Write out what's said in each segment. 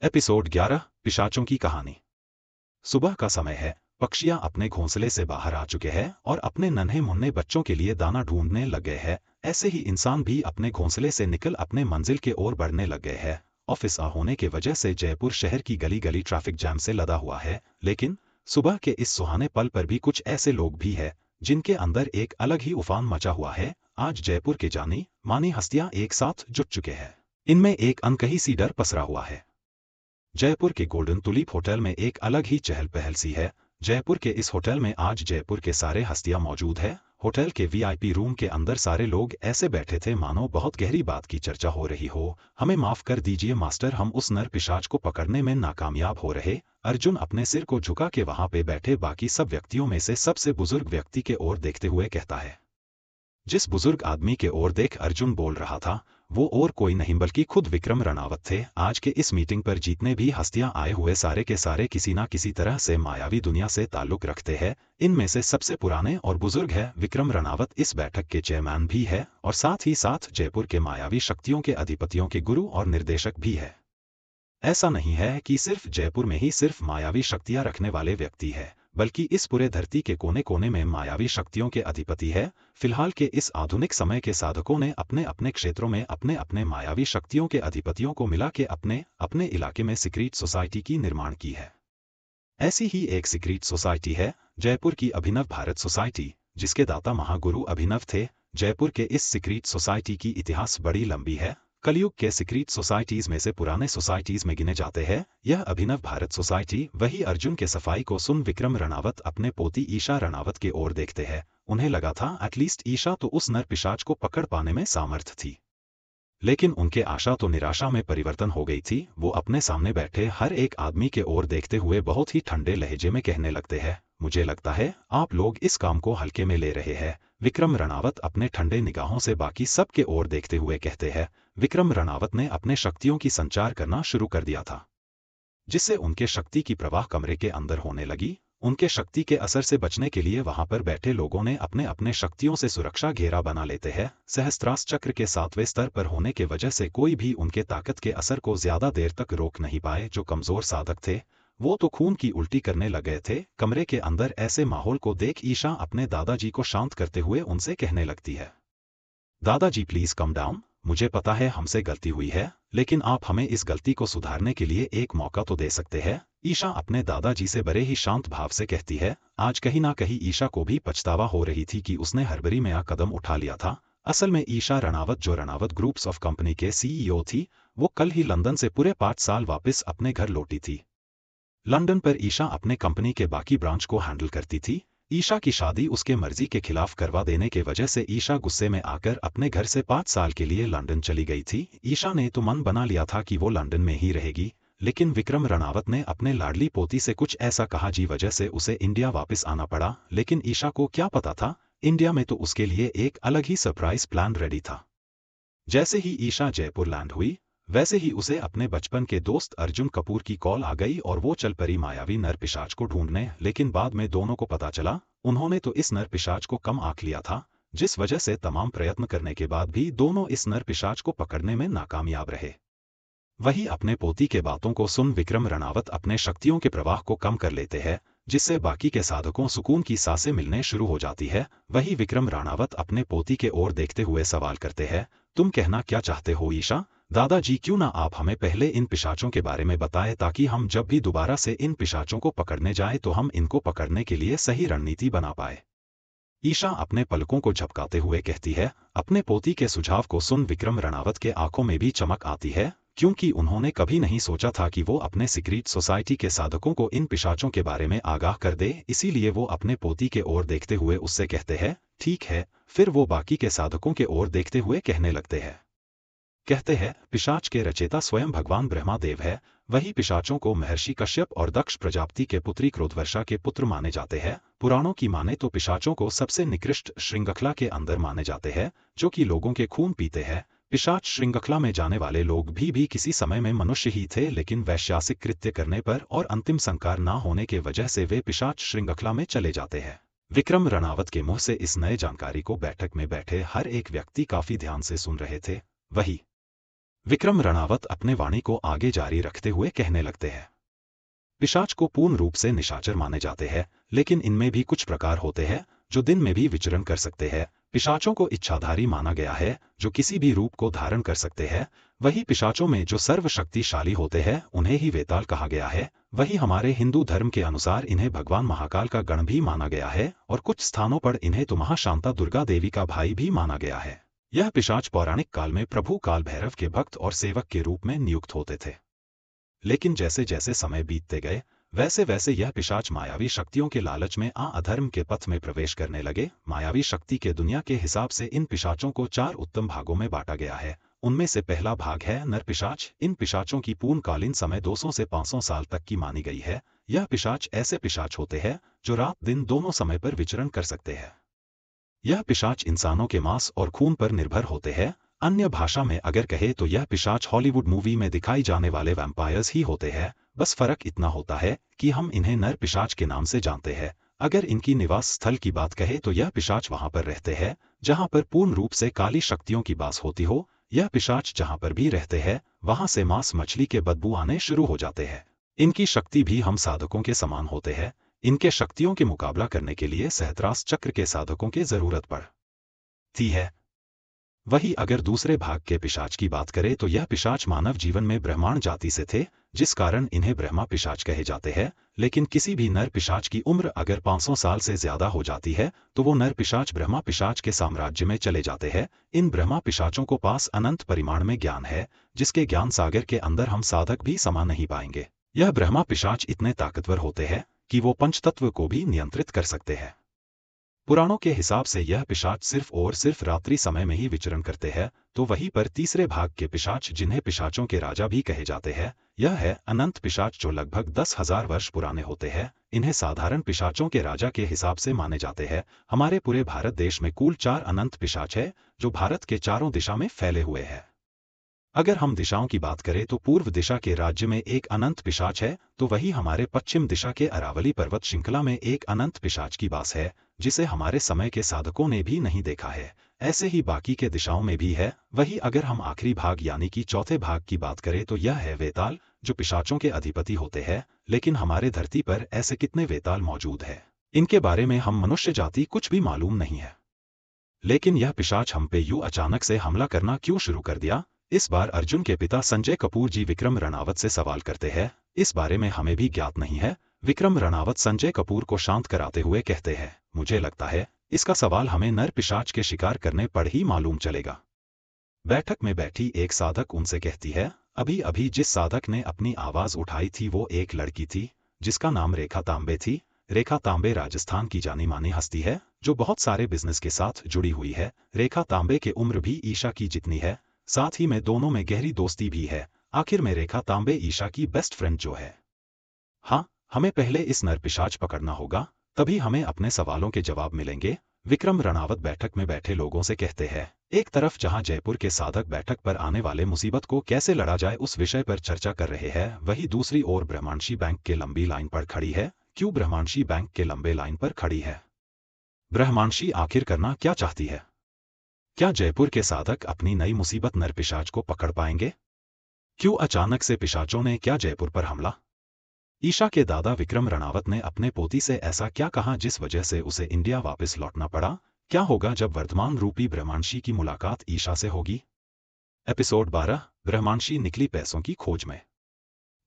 Episode 11 पिशाचों की कहानी। सुबह का समय है, पक्षियां अपने घोंसले से बाहर आ चुके हैं और अपने नन्हे मुन्ने बच्चों के लिए दाना ढूंढने लग गए हैं। ऐसे ही इंसान भी अपने घोंसले से निकल अपने मंजिल के ओर बढ़ने लग गए हैं। ऑफिस आ होने की वजह से जयपुर शहर की गली गली ट्रैफिक जैम से लदा हुआ है, लेकिन सुबह के इस सुहाने पल पर भी कुछ ऐसे लोग भी हैं जिनके अंदर एक अलग ही उफान मचा हुआ है। आज जयपुर के जानी मानी हस्तियां एक साथ जुट चुके हैं। इनमें एक अनकही सी डर पसरा हुआ है। जयपुर के गोल्डन तुलीप होटल में एक अलग ही चहल पहल सी है। जयपुर के इस होटल में आज जयपुर के सारे हस्तियां मौजूद है। होटल के वीआईपी रूम के अंदर सारे लोग ऐसे बैठे थे मानो बहुत गहरी बात की चर्चा हो रही हो। हमें माफ कर दीजिए मास्टर, हम उस नर पिशाच को पकड़ने में नाकामयाब हो रहे। अर्जुन अपने सिर को झुका के वहां पे बैठे बाकी सब व्यक्तियों में से सबसे बुजुर्ग व्यक्ति के ओर देखते हुए कहता है। जिस बुजुर्ग आदमी के ओर देख अर्जुन बोल रहा था वो और कोई नहीं बल्कि खुद विक्रम रणावत थे। आज के इस मीटिंग पर जितने भी हस्तियां आए हुए सारे के सारे किसी ना किसी तरह से मायावी दुनिया से ताल्लुक रखते हैं। इनमें से सबसे पुराने और बुजुर्ग है विक्रम रणावत, इस बैठक के चेयरमैन भी है और साथ ही साथ जयपुर के मायावी शक्तियों के अधिपतियों के गुरु और निर्देशक भी है। ऐसा नहीं है कि सिर्फ जयपुर में ही सिर्फ मायावी शक्तियां रखने वाले व्यक्ति है, बल्कि इस पूरे धरती के कोने कोने में मायावी शक्तियों के अधिपति है। फिलहाल के इस आधुनिक समय के साधकों ने अपने अपने क्षेत्रों में अपने अपने मायावी शक्तियों के अधिपतियों को मिला के अपने अपने इलाके में सीक्रेट सोसाइटी की निर्माण की है। ऐसी ही एक सीक्रेट सोसाइटी है जयपुर की अभिनव भारत सोसाइटी, जिसके दाता महागुरु अभिनव थे। जयपुर के इस सीक्रेट सोसाइटी की इतिहास बड़ी लंबी है। कलयुग के सीक्रेट सोसाइटीज में से पुराने सोसाइटीज में गिने जाते हैं यह अभिनव भारत सोसाइटी। वही अर्जुन के सफाई को सुन विक्रम रणावत अपने पोती ईशा रणावत की ओर देखते हैं। उन्हें लगा था एटलीस्ट ईशा तो उस नर पिशाच को पकड़ पाने में सामर्थ थी, लेकिन उनके आशा तो निराशा में परिवर्तन हो गई थी। वो अपने सामने बैठे हर एक आदमी के ओर देखते हुए बहुत ही ठंडे लहजे में कहने लगते हैं, मुझे लगता है आप लोग इस काम को हल्के में ले रहे हैं। विक्रम रणावत अपने ठंडे निगाहों से बाकी सब के ओर देखते हुए कहते हैं। विक्रम रणावत ने अपने शक्तियों की संचार करना शुरू कर दिया था, जिससे उनके शक्ति की प्रवाह कमरे के अंदर होने लगी। उनके शक्ति के असर से बचने के लिए वहां पर बैठे लोगों ने अपने अपने शक्तियों से सुरक्षा घेरा बना लेते हैं। सहस्त्रार चक्र के 7वें स्तर पर होने के वजह से कोई भी उनके ताकत के असर को ज्यादा देर तक रोक नहीं पाए। जो कमजोर साधक थे वो तो खून की उल्टी करने लग गए थे। कमरे के अंदर ऐसे माहौल को देख ईशा अपने दादाजी को शांत करते हुए उनसे कहने लगती है, दादाजी प्लीज कम डाउन, मुझे पता है हमसे गलती हुई है, लेकिन आप हमें इस गलती को सुधारने के लिए एक मौका तो दे सकते हैं। ईशा अपने दादाजी से बड़े ही शांत भाव से कहती है। आज कहीं ना कहीं ईशा को भी पछतावा हो रही थी कि उसने हड़बड़ी में कदम उठा लिया था। असल में ईशा रणावत जो रणावत ग्रुप्स ऑफ कंपनी के सीईओ थी, वो कल ही लंदन से पूरे 5 साल वापस अपने घर लौटी थी। लंदन पर ईशा अपने कंपनी के बाकी ब्रांच को हैंडल करती थी। ईशा की शादी उसके मर्जी के खिलाफ करवा देने के वजह से ईशा गुस्से में आकर अपने घर से 5 साल के लिए लंदन चली गई थी। ईशा ने तो मन बना लिया था कि वो लंदन में ही रहेगी, लेकिन विक्रम रणावत ने अपने लाडली पोती से कुछ ऐसा कहा जी वजह से उसे इंडिया वापस आना पड़ा। लेकिन ईशा को क्या पता था इंडिया में तो उसके लिए एक अलग ही सरप्राइज प्लान रेडी था। जैसे ही ईशा जयपुर लैंड हुई वैसे ही उसे अपने बचपन के दोस्त अर्जुन कपूर की कॉल आ गई और वो चल पड़ी मायावी नर पिशाच को ढूंढने। लेकिन बाद में दोनों को पता चला उन्होंने तो इस नर पिशाच को कम आंक लिया था, जिस वजह से तमाम प्रयत्न करने के बाद भी दोनों इस नर पिशाच को पकड़ने में नाकामयाब रहे। वही अपने पोती के बातों को सुन विक्रम रणावत अपने शक्तियों के प्रवाह को कम कर लेते हैं, जिससे बाकी के साधकों सुकून की सांसें मिलने शुरू हो जाती है। वही विक्रम रणावत अपने पोती के ओर देखते हुए सवाल करते हैं, तुम कहना क्या चाहते हो ईशा? दादाजी क्यों ना आप हमें पहले इन पिशाचों के बारे में बताएं ताकि हम जब भी दोबारा से इन पिशाचों को पकड़ने जाए तो हम इनको पकड़ने के लिए सही रणनीति बना पाए। ईशा अपने पलकों को झपकाते हुए कहती है। अपने पोती के सुझाव को सुन विक्रम रणावत के आंखों में भी चमक आती है, क्योंकि उन्होंने कभी नहीं सोचा था कि वो अपने सीक्रेट सोसाइटी के साधकों को इन पिशाचों के बारे में आगाह कर दे। इसीलिए वो अपने पोती के ओर देखते हुए उससे कहते हैं, ठीक है। फिर वो बाकी के साधकों के ओर देखते हुए कहने लगते हैं, कहते हैं, पिशाच के रचेता स्वयं भगवान ब्रह्मादेव है। वही पिशाचों को महर्षि कश्यप और दक्ष प्रजापति के पुत्री क्रोधवर्षा के पुत्र माने जाते हैं। पुराणों की माने तो पिशाचों को सबसे निकृष्ट श्रृंखला के अंदर माने जाते हैं, जो कि लोगों के खून पीते हैं। पिशाच श्रृंखला में जाने वाले लोग भी किसी समय में मनुष्य ही थे, लेकिन वैश्यासिक कृत्य करने पर और अंतिम संस्कार ना होने के वजह से वे पिशाच श्रृंखला में चले जाते हैं। विक्रम रणावत के मुंह से इस नए जानकारी को बैठक में बैठे हर एक व्यक्ति काफी ध्यान से सुन रहे थे। वही विक्रम रणआवत अपने वाणी को आगे जारी रखते हुए कहने लगते हैं। पिशाच को पूर्ण रूप से निशाचर माने जाते हैं, लेकिन इनमें भी कुछ प्रकार होते हैं जो दिन में भी विचरण कर सकते हैं। पिशाचों को इच्छाधारी माना गया है, जो किसी भी रूप को धारण कर सकते हैं। वही पिशाचों में जो सर्वशक्तिशाली होते हैं उन्हें ही वेताल कहा गया है। वही हमारे हिंदू धर्म के अनुसार इन्हें भगवान महाकाल का गण भी माना गया है, और कुछ स्थानों पर इन्हें तो महाशांता दुर्गा देवी का भाई भी माना गया है। यह पिशाच पौराणिक काल में प्रभु काल भैरव के भक्त और सेवक के रूप में नियुक्त होते थे, लेकिन जैसे जैसे समय बीतते गए वैसे वैसे यह पिशाच मायावी शक्तियों के लालच में अधर्म के पथ में प्रवेश करने लगे। मायावी शक्ति के दुनिया के हिसाब से इन पिशाचों को 4 उत्तम भागों में बांटा गया है। उनमें से पहला भाग है नर पिशाच। इन पिशाचों की पूर्णकालीन समय 200 से 500 साल तक की मानी गई है। यह पिशाच ऐसे पिशाच होते हैं जो रात दिन दोनों समय पर विचरण कर सकते हैं। यह पिशाच इंसानों के मांस और खून पर निर्भर होते हैं। अन्य भाषा में अगर कहे तो यह पिशाच हॉलीवुड मूवी में दिखाई जाने वाले वैम्पायर्स ही होते हैं। बस फर्क इतना होता है कि हम इन्हें नर पिशाच के नाम से जानते हैं। अगर इनकी निवास स्थल की बात कहे तो यह पिशाच वहां पर रहते हैं जहां पर पूर्ण रूप से काली शक्तियों की बास होती हो। यह पिशाच जहां पर भी रहते हैं वहां से मांस मछली के बदबू आने शुरू हो जाते हैं। इनकी शक्ति भी हम साधकों के समान होते हैं। इनके शक्तियों के मुकाबला करने के लिए सहस्त्रार चक्र के साधकों की जरूरत पड़ती है। वही अगर दूसरे भाग के पिशाच की बात करें तो यह पिशाच मानव जीवन में ब्राह्मण जाति से थे, जिस कारण इन्हें ब्रह्मा पिशाच कहे जाते हैं। लेकिन किसी भी नर पिशाच की उम्र अगर 500 साल से ज्यादा हो जाती है तो वो नर पिशाच ब्रह्मा पिशाच के साम्राज्य में चले जाते हैं। इन ब्रह्मा पिशाचों को पास अनंत परिमाण में ज्ञान है, जिसके ज्ञान सागर के अंदर हम साधक भी समा नहीं पाएंगे। यह ब्रह्मा पिशाच इतने ताकतवर होते हैं कि वो पंचतत्व को भी नियंत्रित कर सकते हैं। पुराणों के हिसाब से यह पिशाच सिर्फ और सिर्फ रात्रि समय में ही विचरण करते हैं। तो वहीं पर तीसरे भाग के पिशाच, जिन्हें पिशाचों के राजा भी कहे जाते हैं, यह है अनंत पिशाच, जो लगभग 10,000 वर्ष पुराने होते हैं। इन्हें साधारण पिशाचों के राजा के हिसाब से माने जाते हैं। हमारे पूरे भारत देश में कुल 4 अनंत पिशाच है, जो भारत के चारों दिशा में फैले हुए हैं। अगर हम दिशाओं की बात करें तो पूर्व दिशा के राज्य में एक अनंत पिशाच है, तो वही हमारे पश्चिम दिशा के अरावली पर्वत श्रृंखला में एक अनंत पिशाच की बास है, जिसे हमारे समय के साधकों ने भी नहीं देखा है। ऐसे ही बाकी के दिशाओं में भी है। वही अगर हम आखिरी भाग यानी कि चौथे भाग की बात करें तो यह है वेताल, जो पिशाचों के अधिपति होते हैं। लेकिन हमारे धरती पर ऐसे कितने वेताल मौजूद है, इनके बारे में हम मनुष्य जाति कुछ भी मालूम नहीं है। लेकिन यह पिशाच हम पे यूं अचानक से हमला करना क्यों शुरू कर दिया? इस बार अर्जुन के पिता संजय कपूर जी विक्रम रणआवत से सवाल करते हैं। इस बारे में हमें भी ज्ञात नहीं है। विक्रम रणआवत संजय कपूर को शांत कराते हुए कहते हैं, मुझे लगता है इसका सवाल हमें नर पिशाच के शिकार करने पर ही मालूम चलेगा। बैठक में बैठी एक साधक उनसे कहती है, अभी अभी जिस साधक ने अपनी आवाज उठाई थी वो एक लड़की थी, जिसका नाम रेखा तांबे थी। रेखा तांबे राजस्थान की जानी मानी हस्ती है, जो बहुत सारे बिजनेस के साथ जुड़ी हुई है। रेखा तांबे की उम्र भी ईशा की जितनी है, साथ ही में दोनों में गहरी दोस्ती भी है। आखिर में रेखा तांबे ईशा की बेस्ट फ्रेंड जो है। हाँ, हमें पहले इस नर पिशाच पकड़ना होगा, तभी हमें अपने सवालों के जवाब मिलेंगे। विक्रम रणआवत बैठक में बैठे लोगों से कहते हैं, एक तरफ जहां जयपुर के साधक बैठक पर आने वाले मुसीबत को कैसे लड़ा जाए उस विषय पर चर्चा कर रहे हैं, वहीं दूसरी ओर ब्रह्मांशी बैंक के लंबी लाइन पर खड़ी है। क्यों ब्रह्मांशी बैंक के लंबे लाइन पर खड़ी है? ब्रह्मांशी आखिर करना क्या चाहती है? क्या जयपुर के साधक अपनी नई मुसीबत नर पिशाच को पकड़ पाएंगे? क्यों अचानक से पिशाचों ने क्या जयपुर पर हमला? ईशा के दादा विक्रम रणआवत ने अपने पोती से ऐसा क्या कहा जिस वजह से उसे इंडिया वापस लौटना पड़ा? क्या होगा जब वर्धमान रूपी ब्रह्मांशी की मुलाकात ईशा से होगी? एपिसोड 12, ब्रह्मांशी निकली पैसों की खोज में।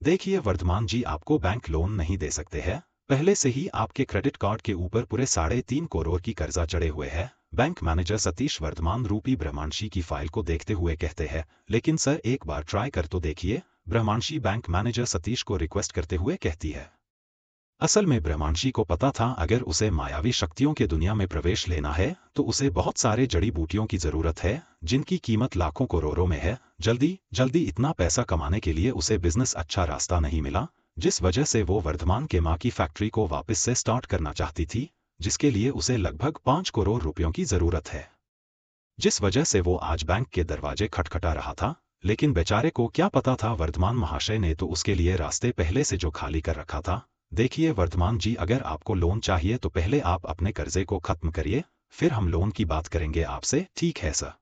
देखिए वर्धमान जी आपको बैंक लोन नहीं दे सकते हैं। पहले से ही आपके क्रेडिट कार्ड के ऊपर पूरे 3.5 करोड़ की कर्जा चढ़े हुए हैं। बैंक मैनेजर सतीश वर्धमान रूपी ब्रह्मांशी की फाइल को देखते हुए कहते हैं, लेकिन सर एक बार ट्राई कर तो देखिए। ब्रह्मांशी बैंक मैनेजर सतीश को रिक्वेस्ट करते हुए कहती है। असल में ब्रह्मांशी को पता था अगर उसे मायावी शक्तियों के दुनिया में प्रवेश लेना है तो उसे बहुत सारे जड़ी बूटियों की जरूरत है, जिनकी कीमत लाखों करोड़ों में है। जल्दी जल्दी इतना पैसा कमाने के लिए उसे बिजनेस अच्छा रास्ता नहीं मिला, जिस वजह से वो वर्धमान के मां की फैक्ट्री को वापस से स्टार्ट करना चाहती थी, जिसके लिए उसे लगभग 5 करोड़ रुपयों की जरूरत है। जिस वजह से वो आज बैंक के दरवाजे खटखटा रहा था। लेकिन बेचारे को क्या पता था वर्धमान महाशय ने तो उसके लिए रास्ते पहले से जो खाली कर रखा था। देखिए वर्धमान जी, अगर आपको लोन चाहिए तो पहले आप अपने कर्जे को खत्म करिए, फिर हम लोन की बात करेंगे आपसे। ठीक है सर।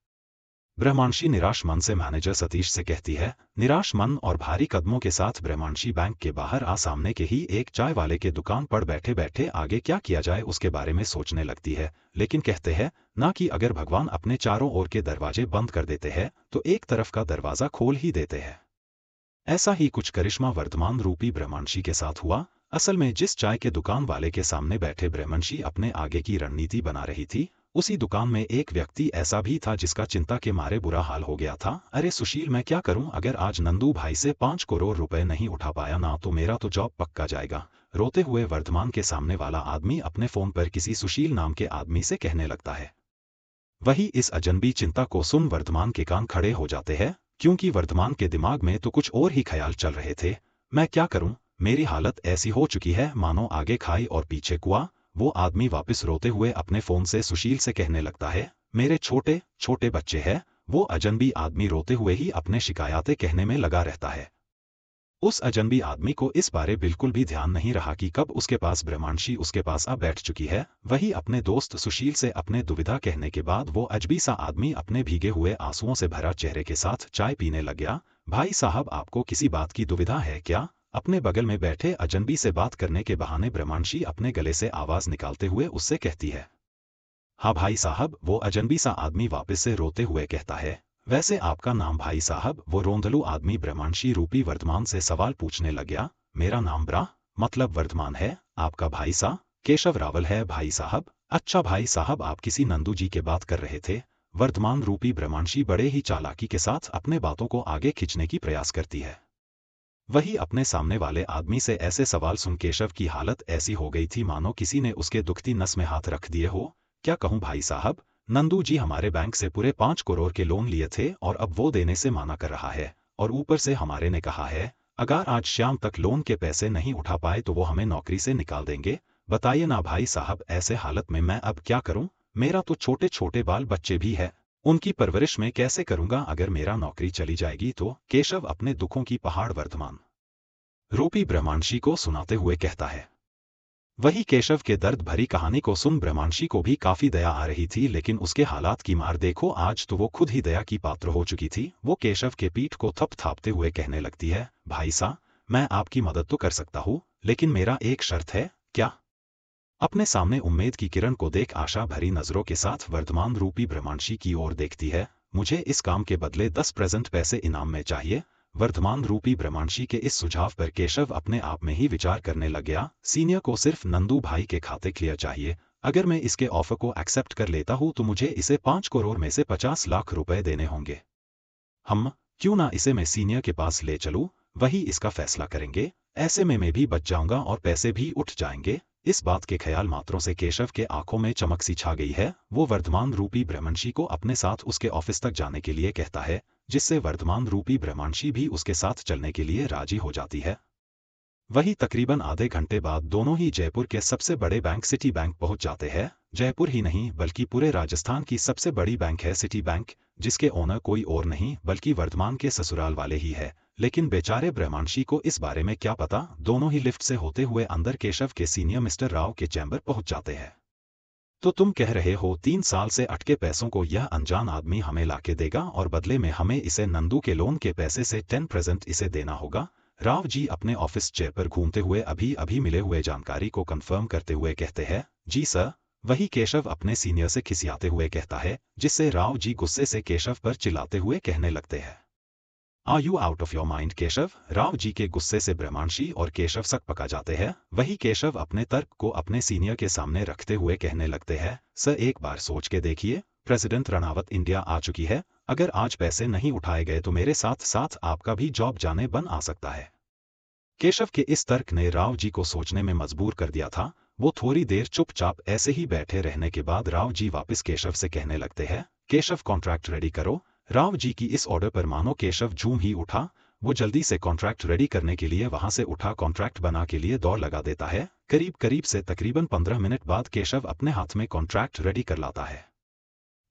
ब्रह्मांशी निराश मन से मैनेजर सतीश से कहती है। निराश मन और भारी कदमों के साथ ब्रह्मांशी बैंक के बाहर सामने के ही एक चाय वाले के दुकान पर बैठे बैठे आगे क्या किया जाए उसके बारे में सोचने लगती है, लेकिन कहते हैं ना कि अगर भगवान अपने चारों ओर के दरवाजे बंद कर देते हैं तो एक तरफ का दरवाजा खोल ही देते हैं। ऐसा ही कुछ करिश्मा वर्धमान रूपी ब्रह्मांशी के साथ हुआ। असल में जिस चाय के दुकान वाले के सामने बैठे ब्रह्मांशी अपने आगे की रणनीति बना रही थी, उसी दुकान में एक व्यक्ति ऐसा भी था जिसका चिंता के मारे बुरा हाल हो गया था। अरे सुशील, मैं क्या करूं, अगर आज नंदू भाई से 5 करोड़ रुपए नहीं उठा पाया ना तो मेरा तो जॉब पक्का जाएगा। रोते हुए वर्धमान के सामने वाला आदमी अपने फोन पर किसी सुशील नाम के आदमी से कहने लगता है। वही इस अजनबी चिंता को सुन वर्धमान के कान खड़े हो जाते हैं, क्योंकि वर्धमान के दिमाग में तो कुछ और ही ख्याल चल रहे थे। मैं क्या करूं, मेरी हालत ऐसी हो चुकी है मानो आगे खाई और पीछे कुआं। वो आदमी वापस रोते हुए अपने फोन से सुशील से कहने लगता है, मेरे छोटे छोटे बच्चे हैं। वो अजनबी आदमी रोते हुए ही अपने शिकायतें कहने में लगा रहता है। उस अजनबी आदमी को इस बारे बिल्कुल भी ध्यान नहीं रहा कि कब उसके पास ब्रह्मांशी उसके पास आ बैठ चुकी है। वही अपने दोस्त सुशील से अपने दुविधा कहने के बाद वो अजनबी सा आदमी अपने भीगे हुए आंसुओं से भरा चेहरे के साथ चाय पीने लग गया। भाई साहब, आपको किसी बात की दुविधा है क्या? अपने बगल में बैठे अजनबी से बात करने के बहाने ब्रह्मांशी अपने गले से आवाज निकालते हुए उससे कहती है। हाँ भाई साहब, वो अजनबी सा आदमी वापस से रोते हुए कहता है। वैसे आपका नाम भाई साहब? वो रोंदलू आदमी ब्रह्मांशी रूपी वर्धमान से सवाल पूछने लग गया। मेरा नाम मतलब वर्धमान है। आपका भाई सा केशव रावल है भाई साहब। अच्छा भाई साहब, आप किसी नंदू जी के बात कर रहे थे? वर्धमान रूपी ब्रह्मांशी बड़े ही चालाकी के साथ अपने बातों को आगे खींचने की प्रयास करती है। वही अपने सामने वाले आदमी से ऐसे सवाल सुन केशव की हालत ऐसी हो गई थी मानो किसी ने उसके दुखती नस में हाथ रख दिए हो। क्या कहूँ भाई साहब, नंदू जी हमारे बैंक से पूरे 5 करोड़ के लोन लिए थे और अब वो देने से माना कर रहा है, और ऊपर से हमारे ने कहा है अगर आज शाम तक लोन के पैसे नहीं उठा पाए तो वो हमें नौकरी से निकाल देंगे। बताइए ना भाई साहब, ऐसे हालत में मैं अब क्या करूं? मेरा तो छोटे छोटे बाल बच्चे भी है, उनकी परवरिश में कैसे करूंगा अगर मेरा नौकरी चली जाएगी तो? केशव अपने दुखों की पहाड़ वर्धमान रूपी ब्रह्मांशी को सुनाते हुए कहता है। वही केशव के दर्द भरी कहानी को सुन ब्रह्मांशी को भी काफी दया आ रही थी, लेकिन उसके हालात की मार देखो, आज तो वो खुद ही दया की पात्र हो चुकी थी। वो केशव के पीठ को थपथापते हुए कहने लगती है, भाई साहब, मैं आपकी मदद तो कर सकता हूँ, लेकिन मेरा एक शर्त है। क्या? अपने सामने उम्मीद की किरण को देख आशा भरी नजरों के साथ वर्धमान रूपी ब्रह्मांशी की ओर देखती है। मुझे इस काम के बदले 10 प्रेजेंट पैसे इनाम में चाहिए। वर्धमान रूपी ब्रह्मांशी के इस सुझाव पर केशव अपने आप में ही विचार करने लग गया। सीनियर को सिर्फ नंदू भाई के खाते क्लियर चाहिए। अगर मैं इसके ऑफर को एक्सेप्ट कर लेता हूं तो मुझे इसे 5 करोड़ में से 50 लाख रुपए देने होंगे। क्यों ना इसे मैं सीनियर के पास ले चलूं, वही इसका फैसला करेंगे। ऐसे में मैं भी बच जाऊंगा और पैसे भी उठ जाएंगे। इस बात के ख्याल मात्रों से केशव के आंखों में चमक सी छा गई है। वो वर्धमान रूपी ब्रह्मांशी को अपने साथ उसके ऑफिस तक जाने के लिए कहता है, जिससे वर्धमान रूपी ब्रह्मांशी भी उसके साथ चलने के लिए राजी हो जाती है। वही तकरीबन आधे घंटे बाद दोनों ही जयपुर के सबसे बड़े बैंक सिटी बैंक पहुंच जाते हैं। जयपुर ही नहीं बल्कि पूरे राजस्थान की सबसे बड़ी बैंक है सिटी बैंक, जिसके ओनर कोई और नहीं बल्कि वर्धमान के ससुराल वाले ही है। लेकिन बेचारे ब्रह्मांशी को इस बारे में क्या पता। दोनों ही लिफ्ट से होते हुए अंदर केशव के सीनियर मिस्टर राव के चैम्बर पहुंच जाते हैं। तो तुम कह रहे हो 3 साल से अटके पैसों को यह अनजान आदमी हमें लाके देगा और बदले में हमें इसे नंदू के लोन के पैसे से 10% इसे देना होगा? राव जी अपने ऑफिस चेयर पर घूमते हुए अभी अभी मिले हुए जानकारी को कंफर्म करते हुए कहते हैं, जी सर। वही केशव अपने सीनियर से खिसियाते हुए कहता है, जिससे राव जी गुस्से से केशव पर चिल्लाते हुए कहने लगते हैं, are you out of your mind Keshav? Rao ji के गुस्से से ब्रह्मांशी और केशव सक पका जाते हैं। वही केशव अपने तर्क को अपने सीनियर के सामने रखते हुए कहने लगते हैं, सर एक बार सोच के देखिए, प्रेसिडेंट रणवत इंडिया आ चुकी है। अगर आज पैसे नहीं उठाए गए तो मेरे साथ साथ आपका भी जॉब जाने बन आ सकता है। केशव के इस तर्क ने राव जी को सोचने में मजबूर कर दिया था। वो थोड़ी देर चुपचाप ऐसे ही बैठे रहने के बाद राव जी वापस केशव से कहने लगते हैं, केशव कॉन्ट्रैक्ट रेडी करो। राव जी की इस ऑर्डर पर मानो केशव झूम ही उठा। वो जल्दी से कॉन्ट्रैक्ट रेडी करने के लिए वहां से उठा कॉन्ट्रैक्ट बना के लिए दौड़ लगा देता है। करीब से तकरीबन 15 मिनट बाद केशव अपने हाथ में कॉन्ट्रैक्ट रेडी कर लाता है।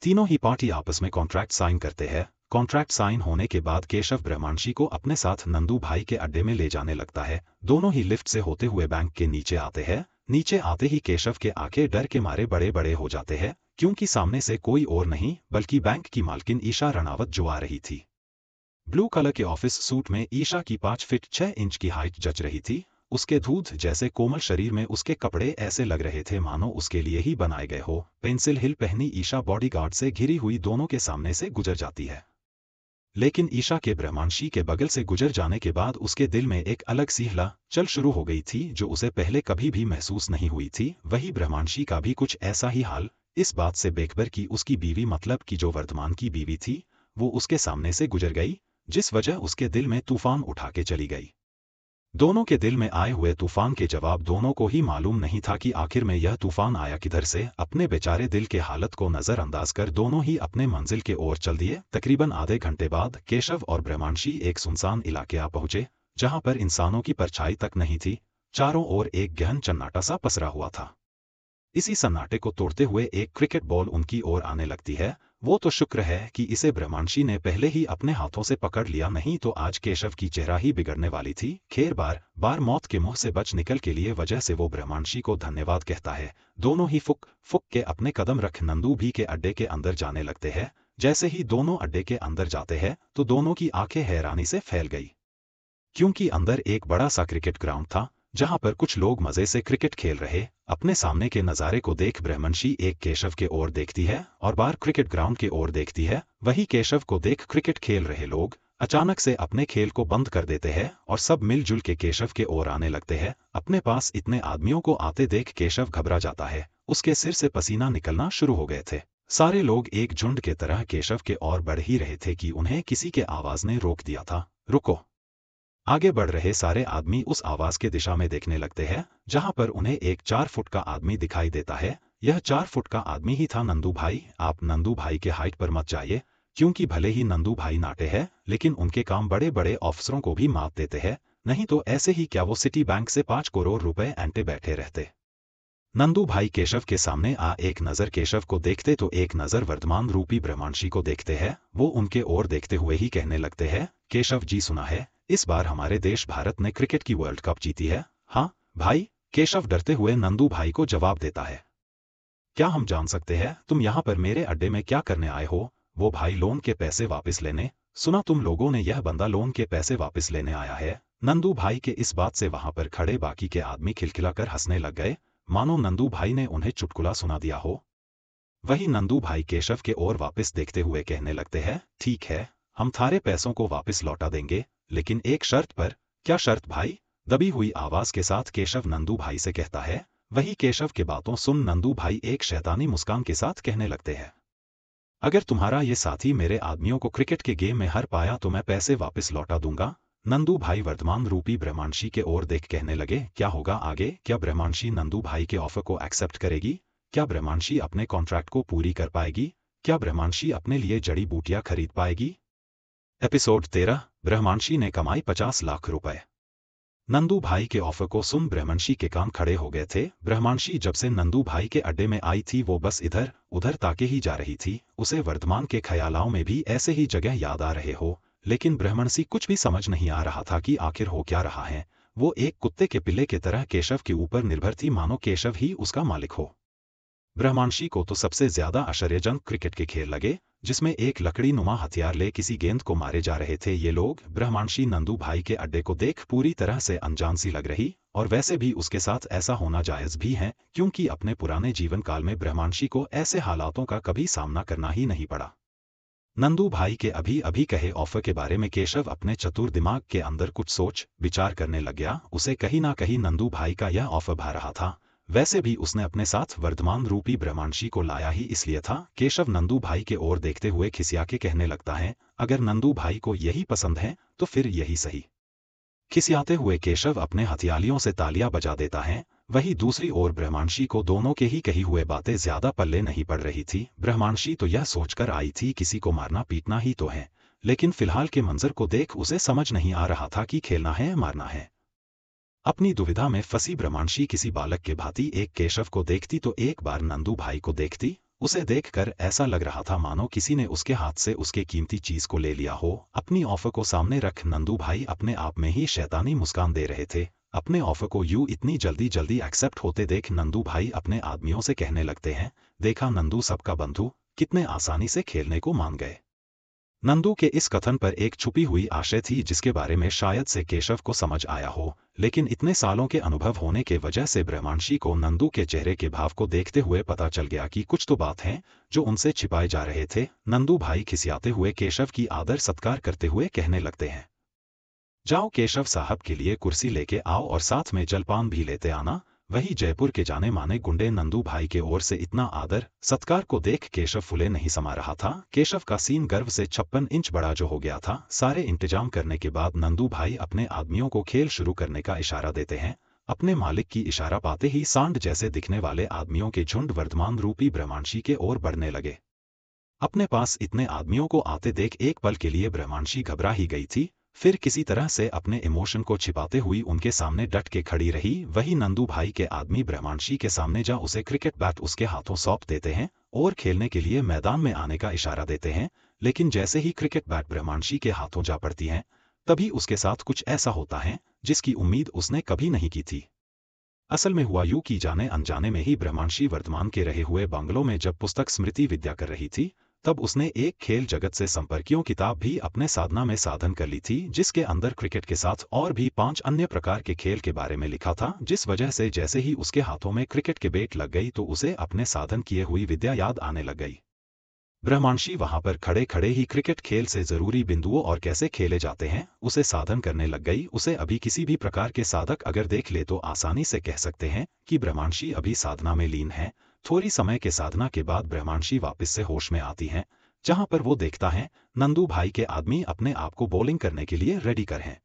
तीनों ही पार्टी आपस में कॉन्ट्रैक्ट साइन करते हैं। कॉन्ट्रैक्ट साइन होने के बाद केशव ब्रह्मांशी को अपने साथ नंदू भाई के अड्डे में ले जाने लगता है। दोनों ही लिफ्ट से होते हुए बैंक के नीचे आते हैं। नीचे आते ही केशव के आंखें डर के मारे बड़े बड़े हो जाते हैं, क्योंकि सामने से कोई और नहीं बल्कि बैंक की मालकिन ईशा रणावत जो आ रही थी। ब्लू कलर के ऑफिस सूट में ईशा की 5 फीट 6 इंच की हाइट जच रही थी। उसके दूध जैसे कोमल शरीर में उसके कपड़े ऐसे लग रहे थे मानो उसके लिए ही बनाए गए हो। पेंसिल हिल पहनी ईशा बॉडीगार्ड से घिरी हुई दोनों के सामने से गुजर जाती है। लेकिन ईशा के ब्रह्मांशी के बगल से गुजर जाने के बाद उसके दिल में एक अलग सी हलचल शुरू हो गई थी जो उसे पहले कभी भी महसूस नहीं हुई थी। वही ब्रह्मांशी का भी कुछ ऐसा ही हाल, इस बात से बेखबर कि उसकी बीवी मतलब कि जो वर्तमान की बीवी थी वो उसके सामने से गुजर गई, जिस वजह उसके दिल में तूफान उठा के चली गई। दोनों के दिल में आए हुए तूफान के जवाब दोनों को ही मालूम नहीं था कि आखिर में यह तूफान आया किधर से। अपने बेचारे दिल के हालत को नजरअंदाज कर दोनों ही अपने मंजिल के ओर चल दिए। तकरीबन आधे घंटे बाद केशव और ब्रह्मांशी एक सुनसान इलाके आ पहुंचे जहां पर इंसानों की परछाई तक नहीं थी। चारों ओर एक गहन सन्नाटा सा पसरा हुआ था। इसी सन्नाटे को तोड़ते हुए एक क्रिकेट बॉल उनकी ओर आने लगती है। वो तो शुक्र है कि इसे ब्रह्मांशी ने पहले ही अपने हाथों से पकड़ लिया, नहीं तो आज केशव की चेहरा ही बिगड़ने वाली थी। खैर बार बार मौत के मुंह से बच निकल के लिए वजह से वो ब्रह्मांशी को धन्यवाद कहता है। दोनों ही फुक फुक के अपने कदम रख नंदू भी के अड्डे के अंदर जाने लगते हैं। जैसे ही दोनों अड्डे के अंदर जाते हैं तो दोनों की आंखें हैरानी से फैल गई, क्योंकि अंदर एक बड़ा सा क्रिकेट ग्राउंड था जहां पर कुछ लोग मजे से क्रिकेट खेल रहे। अपने सामने के नज़ारे को देख ब्रह्मांशी एक केशव के ओर देखती है और बार क्रिकेट ग्राउंड के ओर देखती है। वही केशव को देख क्रिकेट खेल रहे लोग अचानक से अपने खेल को बंद कर देते हैं और सब मिलजुल के केशव के ओर आने लगते हैं। अपने पास इतने आदमियों को आते देख केशव घबरा जाता है, उसके सिर से पसीना निकलना शुरू हो गए थे। सारे लोग एक झुंड के तरह केशव के ओर बढ़ ही रहे थे कि उन्हें किसी के आवाज ने रोक दिया था। रुको! आगे बढ़ रहे सारे आदमी उस आवाज के दिशा में देखने लगते हैं जहां पर उन्हें एक 4 फुट का आदमी दिखाई देता है। यह 4 फुट का आदमी ही था नंदू भाई। आप नंदू भाई के हाइट पर मत जाइए, क्योंकि भले ही नंदू भाई नाटे हैं लेकिन उनके काम बड़े बड़े ऑफिसरों को भी मात देते हैं। नहीं तो ऐसे ही क्या वो सिटी बैंक से 5 करोड़ रुपए ऐंठे बैठे रहते। नंदू भाई केशव के सामने आ एक नजर केशव को देखते तो एक नजर वर्धमान रूपी ब्रह्मांशी को देखते हैं। वो उनके ओर देखते हुए ही कहने लगते हैं, केशव जी सुना है इस बार हमारे देश भारत ने क्रिकेट की वर्ल्ड कप जीती है? हाँ भाई, केशव डरते हुए नंदू भाई को जवाब देता है। क्या हम जान सकते हैं तुम यहाँ पर मेरे अड्डे में क्या करने आए हो? वो भाई लोन के पैसे वापस लेने। सुना तुम लोगों ने यह बंदा लोन के पैसे वापस लेने आया है। नंदू भाई के इस बात से वहां पर खड़े बाकी के आदमी खिलखिलाकर हंसने लग गए, मानो नंदू भाई ने उन्हें चुटकुला सुना दिया हो। वही नंदू भाई केशव के ओर वापस देखते हुए कहने लगते हैं, ठीक है हम थारे पैसों को वापस लौटा देंगे, लेकिन एक शर्त पर। क्या शर्त भाई? दबी हुई आवाज के साथ केशव नंदू भाई से कहता है। वही केशव के बातों सुन नंदू भाई एक शैतानी मुस्कान के साथ कहने लगते हैं, अगर तुम्हारा ये साथी मेरे आदमियों को क्रिकेट के गेम में हर पाया तो मैं पैसे वापस लौटा दूंगा। नंदू भाई वर्धमान रूपी ब्रह्मांशी के ओर देख कहने लगे, क्या होगा आगे? क्या ब्रह्मांशी नंदू भाई के ऑफर को एक्सेप्ट करेगी? क्या ब्रह्मांशी अपने कॉन्ट्रैक्ट को पूरी कर पाएगी? क्या ब्रह्मांशी अपने लिए जड़ी बूटियां खरीद पाएगी? एपिसोड 13, ब्रह्मांशी ने कमाई 50 लाख रुपए। नंदू भाई के ऑफर को सुन ब्रह्मांशी के कान खड़े हो गए थे। ब्रह्मांशी जब से नंदू भाई के अड्डे में आई थी वो बस इधर उधर ताके ही जा रही थी। उसे वर्धमान के ख्यालों में भी ऐसे ही जगह याद आ रहे हो, लेकिन ब्रह्मांशी कुछ भी समझ नहीं आ रहा था कि आखिर हो क्या रहा है। वो एक कुत्ते के पिल्ले की तरह केशव के ऊपर निर्भर थी, मानो केशव ही उसका मालिक हो। ब्रह्मांशी को तो सबसे ज्यादा आश्चर्यजनक क्रिकेट के खेल लगे जिसमें एक लकड़ी नुमा हथियार ले किसी गेंद को मारे जा रहे थे ये लोग। ब्रह्मांशी नंदू भाई के अड्डे को देख पूरी तरह से अनजान सी लग रही, और वैसे भी उसके साथ ऐसा होना जायज भी है क्योंकि अपने पुराने जीवन काल में ब्रह्मांशी को ऐसे हालातों का कभी सामना करना ही नहीं पड़ा। नंदू भाई के अभी अभी कहे ऑफर के बारे में केशव अपने चतुर दिमाग के अंदर कुछ सोच विचार करने लग गया। उसे कहीं ना कहीं नंदू भाई का यह ऑफर भा रहा था। वैसे भी उसने अपने साथ वर्धमान रूपी ब्रह्मांशी को लाया ही इसलिए था। केशव नंदू भाई के ओर देखते हुए खिसिया के कहने लगता है, अगर नंदू भाई को यही पसंद है तो फिर यही सही। खिसियाते हुए केशव अपने हथियालियों से तालियां बजा देता है। वही दूसरी ओर ब्रह्मांशी को दोनों के ही कही हुए बातें ज्यादा पल्ले नहीं पड़ रही थी। ब्रह्मांशी तो यह सोचकर आई थी किसी को मारना पीटना ही तो है, लेकिन फिलहाल के मंजर को देख उसे समझ नहीं आ रहा था कि खेलना है मारना है। अपनी दुविधा में फंसी ब्रह्मांशी किसी बालक के भांति एक केशव को देखती तो एक बार नंदू भाई को देखती। उसे देखकर ऐसा लग रहा था मानो किसी ने उसके हाथ से उसके कीमती चीज को ले लिया हो। अपनी ऑफर को सामने रख नंदू भाई अपने आप में ही शैतानी मुस्कान दे रहे थे। अपने ऑफर को यूं इतनी जल्दी एक्सेप्ट होते देख नंदू भाई अपने आदमियों से कहने लगते हैं, देखा नंदू सबका बंधु, कितने आसानी से खेलने को मान गए। नंदू के इस कथन पर एक छुपी हुई आशय थी जिसके बारे में शायद से केशव को समझ आया हो, लेकिन इतने सालों के अनुभव होने के वजह से ब्रह्मांशी को नंदू के चेहरे के भाव को देखते हुए पता चल गया कि कुछ तो बात है जो उनसे छिपाए जा रहे थे। नंदू भाई खिसियाते हुए केशव की आदर सत्कार करते हुए कहने लगते हैं, जाओ केशव साहब के लिए कुर्सी लेके आओ और साथ में जलपान भी लेते आना। वही जयपुर के जाने माने गुंडे नंदू भाई के ओर से इतना आदर सत्कार को देख केशव फुले नहीं समा रहा था। केशव का सीन गर्व से 56 इंच बड़ा जो हो गया था। सारे इंतजाम करने के बाद नंदू भाई अपने आदमियों को खेल शुरू करने का इशारा देते हैं। अपने मालिक की इशारा पाते ही सांड जैसे दिखने वाले आदमियों के झुंड वर्धमान रूपी ब्रह्मांशी के ओर बढ़ने लगे। अपने पास इतने आदमियों को आते देख एक पल के लिए ब्रह्मांशी घबरा ही गई थी, फिर किसी तरह से अपने इमोशन को छिपाते हुई उनके सामने डट के खड़ी रही। वही नंदू भाई के आदमी ब्रह्मांशी के सामने जा उसे क्रिकेट बैट उसके हाथों सौंप देते हैं और खेलने के लिए मैदान में आने का इशारा देते हैं। लेकिन जैसे ही क्रिकेट बैट ब्रह्मांशी के हाथों जा पड़ती है, तभी उसके साथ कुछ ऐसा होता है जिसकी उम्मीद उसने कभी नहीं की थी। असल में हुआ यूं कि जाने अनजाने में ही ब्रह्मांशी वर्धमान के रहे हुए बंगलों में जब पुस्तक स्मृति विद्या कर रही थी, तब उसने एक खेल जगत से संपर्कियों किताब भी अपने साधना में साधन कर ली थी, जिसके अंदर क्रिकेट के साथ और भी 5 अन्य प्रकार के खेल के बारे में लिखा था। जिस वजह से जैसे ही उसके हाथों में क्रिकेट के बैट लग गई तो उसे अपने साधन किए हुई विद्या याद आने लग गई। ब्रह्मांशी वहां पर खड़े खड़े ही क्रिकेट खेल से जरूरी बिंदुओं और कैसे खेले जाते हैं उसे साधन करने लग गई। उसे अभी किसी भी प्रकार के साधक अगर देख ले तो आसानी से कह सकते हैं कि ब्रह्मांशी अभी साधना में लीन है। थोड़ी समय के साधना के बाद ब्रह्मांशी वापस से होश में आती है, जहां पर वो देखता है नंदू भाई के आदमी अपने आप को बॉलिंग करने के लिए रेडी कर हैं।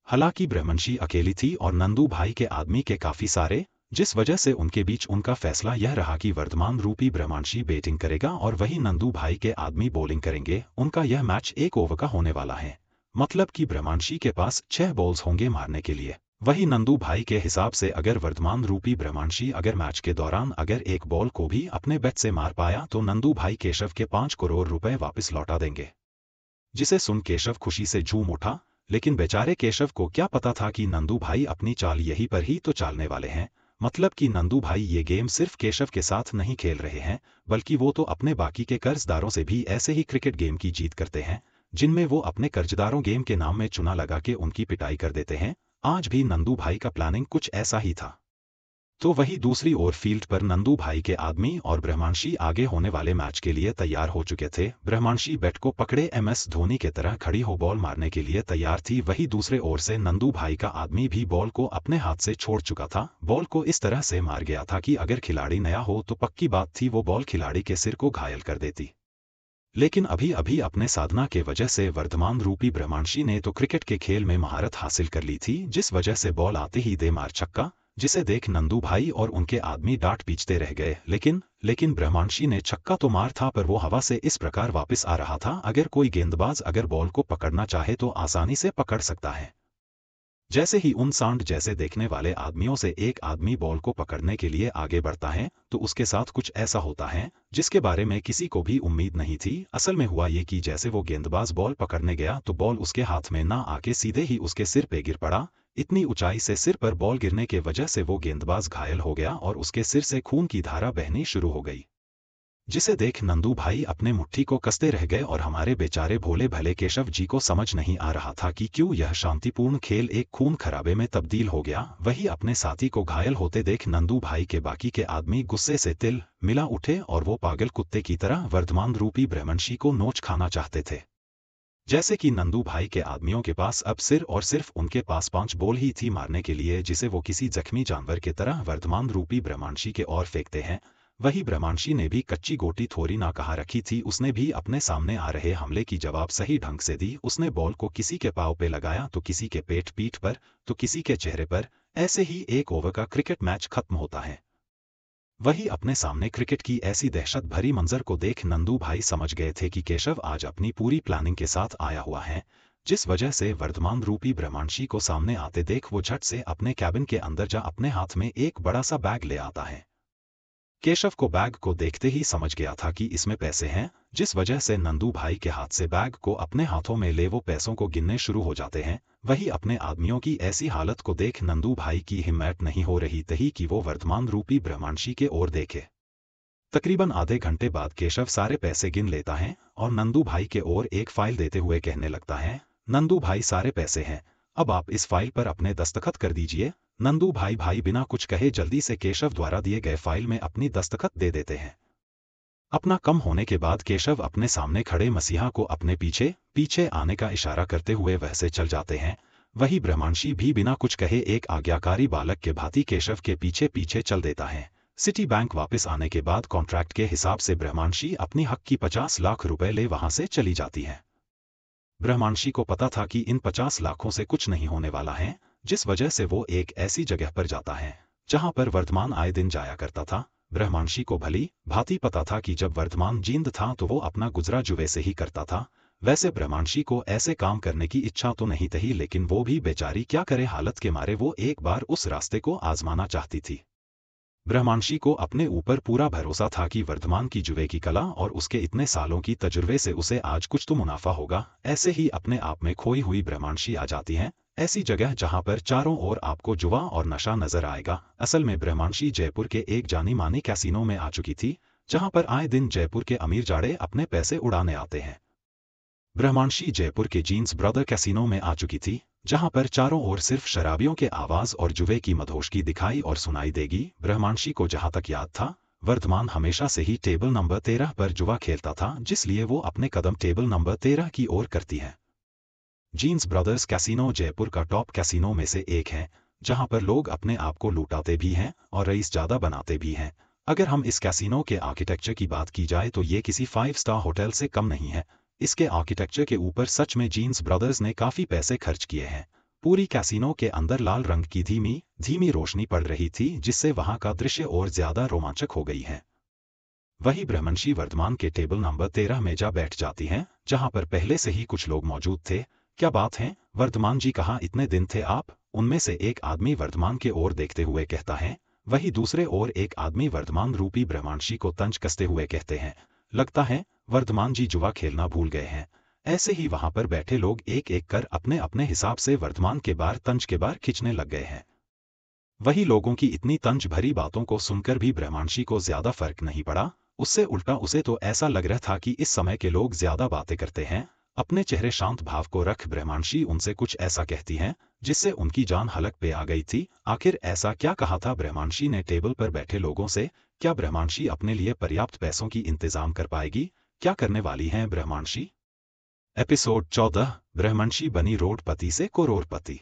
हालांकि ब्रह्मांशी अकेली थी और नंदू भाई के आदमी के काफी सारे, जिस वजह से उनके बीच उनका फैसला यह रहा कि वर्धमान रूपी ब्रह्मांशी बैटिंग करेगा और वही नंदू भाई के आदमी बॉलिंग करेंगे। उनका यह मैच 1 ओवर का होने वाला है, मतलब कि ब्रह्मांशी के पास 6 बॉल्स होंगे मारने के लिए। वही नंदू भाई के हिसाब से अगर वर्धमान रूपी ब्रह्मांशी अगर मैच के दौरान अगर एक बॉल को भी अपने बैट से मार पाया तो नंदू भाई केशव के 5 करोड़ रुपए वापस लौटा देंगे। जिसे सुन केशव खुशी से झूम उठा, लेकिन बेचारे केशव को क्या पता था कि नंदू भाई अपनी चाल यहीं पर ही तो चालने वाले हैं। मतलब कि नंदू भाई ये गेम सिर्फ केशव के साथ नहीं खेल रहे हैं, बल्कि वो तो अपने बाकी के कर्जदारों से भी ऐसे ही क्रिकेट गेम की जीत करते हैं, जिनमें वो अपने कर्जदारों गेम के नाम में चुना लगा के उनकी पिटाई कर देते हैं। आज भी नंदू भाई का प्लानिंग कुछ ऐसा ही था। तो वही दूसरी ओर फील्ड पर नंदू भाई के आदमी और ब्रह्मांशी आगे होने वाले मैच के लिए तैयार हो चुके थे। ब्रह्मांशी बैट को पकड़े MS धोनी के तरह खड़ी हो बॉल मारने के लिए तैयार थी। वही दूसरे ओर से नंदू भाई का आदमी भी बॉल को अपने हाथ से छोड़ चुका था। बॉल को इस तरह से मार गया था कि अगर खिलाड़ी नया हो तो पक्की बात थी वो बॉल खिलाड़ी के सिर को घायल कर देती। लेकिन अभी अभी अपने साधना के वजह से वर्धमान रूपी ब्रह्मांशी ने तो क्रिकेट के खेल में महारत हासिल कर ली थी, जिस वजह से बॉल आते ही दे मार छक्का, जिसे देख नंदू भाई और उनके आदमी डांट पीटते रह गए। लेकिन ब्रह्मांशी ने छक्का तो मार था, पर वो हवा से इस प्रकार वापस आ रहा था, अगर कोई गेंदबाज अगर बॉल को पकड़ना चाहे तो आसानी से पकड़ सकता है। जैसे ही उन सांड जैसे देखने वाले आदमियों से एक आदमी बॉल को पकड़ने के लिए आगे बढ़ता है तो उसके साथ कुछ ऐसा होता है जिसके बारे में किसी को भी उम्मीद नहीं थी। असल में हुआ ये कि जैसे वो गेंदबाज बॉल पकड़ने गया तो बॉल उसके हाथ में ना आके सीधे ही उसके सिर पे गिर पड़ा। इतनी ऊंचाई से सिर पर बॉल गिरने के वजह से वो गेंदबाज घायल हो गया और उसके सिर से खून की धारा बहनी शुरू हो गई, जिसे देख नंदू भाई अपने मुट्ठी को कसते रह गए और हमारे बेचारे भोले भले केशव जी को समझ नहीं आ रहा था कि क्यों यह शांतिपूर्ण खेल एक खून खराबे में तब्दील हो गया। वही अपने साथी को घायल होते देख नंदू भाई के बाकी के आदमी गुस्से से तिल मिला उठे और वो पागल कुत्ते की तरह वर्धमान रूपी ब्रह्मांशी को नोच खाना चाहते थे। जैसे कि नंदू भाई के आदमियों के पास अब सिर्फ उनके पास 5 बॉल ही थी मारने के लिए, जिसे वो किसी जख्मी जानवर के तरह वर्धमान रूपी ब्रह्मांशी के ओर फेंकते हैं। वही ब्रह्मांशी ने भी कच्ची गोटी थोड़ी ना कहा रखी थी, उसने भी अपने सामने आ रहे हमले की जवाब सही ढंग से दी। उसने बॉल को किसी के पांव पे लगाया तो किसी के पीठ पर तो किसी के चेहरे पर। ऐसे ही 1 ओवर का क्रिकेट मैच खत्म होता है। वही अपने सामने क्रिकेट की ऐसी दहशत भरी मंजर को देख नंदू भाई समझ गए थे कि केशव आज अपनी पूरी प्लानिंग के साथ आया हुआ है, जिस वजह से वर्धमान रूपी ब्रह्मांशी को सामने आते देख वो झट से अपने कैबिन के अंदर जा अपने हाथ में एक बड़ा सा बैग ले आता है। केशव को बैग को देखते ही समझ गया था कि इसमें पैसे हैं, जिस वजह से नंदू भाई के हाथ से बैग को अपने हाथों में ले वो पैसों को गिनने शुरू हो जाते हैं। वही अपने आदमियों की ऐसी हालत को देख नंदू भाई की हिम्मत नहीं हो रही थी कि वो वर्धमान रूपी ब्रह्मांशी के ओर देखे। तकरीबन आधे घंटे बाद केशव सारे पैसे गिन लेता है और नंदू भाई के ओर एक फाइल देते हुए कहने लगता है, नंदू भाई सारे पैसे हैं, अब आप इस फाइल पर अपने दस्तखत कर दीजिए। नंदू भाई बिना कुछ कहे जल्दी से केशव द्वारा दिए गए फाइल में अपनी दस्तखत दे देते हैं। अपना कम होने के बाद केशव अपने सामने खड़े मसीहा को अपने पीछे पीछे आने का इशारा करते हुए वह से चल जाते हैं। वही ब्रह्मांशी भी बिना कुछ कहे एक आज्ञाकारी बालक के भांति केशव के पीछे पीछे चल देता है। सिटी बैंक वापस आने के बाद कॉन्ट्रैक्ट के हिसाब से ब्रह्मांशी अपनी हक की 50 लाख रुपए ले वहां से चली जाती है। ब्रह्मांशी को पता था कि इन 50 लाखों से कुछ नहीं होने वाला है, जिस वजह से वो एक ऐसी जगह पर जाता है जहां पर वर्धमान आए दिन जाया करता था। ब्रह्मांशी को भली भांति पता था कि जब वर्धमान जिंदा था तो वो अपना गुजरा जुए से ही करता था। वैसे ब्रह्मांशी को ऐसे काम करने की इच्छा तो नहीं थी, लेकिन वो भी बेचारी क्या करे, हालत के मारे वो एक बार उस रास्ते को आजमाना चाहती थी। ब्रह्मांशी को अपने ऊपर पूरा भरोसा था कि वर्धमान की जुए की कला और उसके इतने सालों की तजुर्बे से उसे आज कुछ तो मुनाफा होगा। ऐसे ही अपने आप में खोई हुई ब्रह्मांशी आ जाती है ऐसी जगह जहां पर चारों ओर आपको जुआ और नशा नजर आएगा। असल में ब्रह्मांशी जयपुर के एक जानी मानी कैसीनो में आ चुकी थी, जहां पर आए दिन जयपुर के अमीर जाड़े अपने पैसे उड़ाने आते हैं। ब्रह्मांशी जयपुर के जीन्स ब्रदर कैसीनो में आ चुकी थी, जहां पर चारों ओर सिर्फ शराबियों के आवाज और जुए की मधोशकी दिखाई और सुनाई देगी। ब्रह्मांशी को जहां तक याद था, वर्धमान हमेशा से ही टेबल नंबर 13 पर जुआ खेलता था, जिसलिए वो अपने कदम टेबल नंबर 13 की ओर करती है। जीन्स ब्रदर्स कैसीनो जयपुर का टॉप कैसीनो में से एक है, जहां पर लोग अपने आप को लूटाते भी हैं और रईस ज्यादा बनाते भी हैं। अगर हम इस कैसीनो के आर्किटेक्चर की बात की जाए तो ये किसी 5 स्टार होटल से कम नहीं है। इसके आर्किटेक्चर के ऊपर सच में जीन्स ब्रदर्स ने काफी पैसे खर्च किए हैं। पूरी कैसीनो के अंदर लाल रंग की धीमी धीमी रोशनी पड़ रही थी, जिससे वहां का दृश्य और ज्यादा रोमांचक हो गई है। वही ब्रह्मांशी वर्धमान के टेबल नंबर 13 में जा बैठ जाती हैं, जहां पर पहले से ही कुछ लोग मौजूद थे। क्या बात है वर्धमान जी, कहाँ इतने दिन थे आप? उनमें से एक आदमी वर्धमान के ओर देखते हुए कहता है। वही दूसरे ओर एक आदमी वर्धमान रूपी ब्रह्मांशी को तंज कसते हुए कहते हैं, लगता है वर्धमान जी जुआ खेलना भूल गए हैं। ऐसे ही वहां पर बैठे लोग एक एक कर अपने अपने हिसाब से वर्धमान के बार तंज के बार खींचने लग गए हैं। वही लोगों की इतनी तंज भरी बातों को सुनकर भी ब्रह्मांशी को ज्यादा फर्क नहीं पड़ा। उससे उल्टा उसे तो ऐसा लग रहा था कि इस समय के लोग ज्यादा बातें करते हैं। अपने चेहरे शांत भाव को रख ब्रह्मांशी उनसे कुछ ऐसा कहती है जिससे उनकी जान हलक पे आ गई थी। आखिर ऐसा क्या कहा था ब्रह्मांशी ने टेबल पर बैठे लोगों से? क्या ब्रह्मांशी अपने लिए पर्याप्त पैसों की इंतजाम कर पाएगी? क्या करने वाली हैं ब्रह्मांशी? एपिसोड 14, ब्रह्मांशी बनी रोडपति से करोड़पति।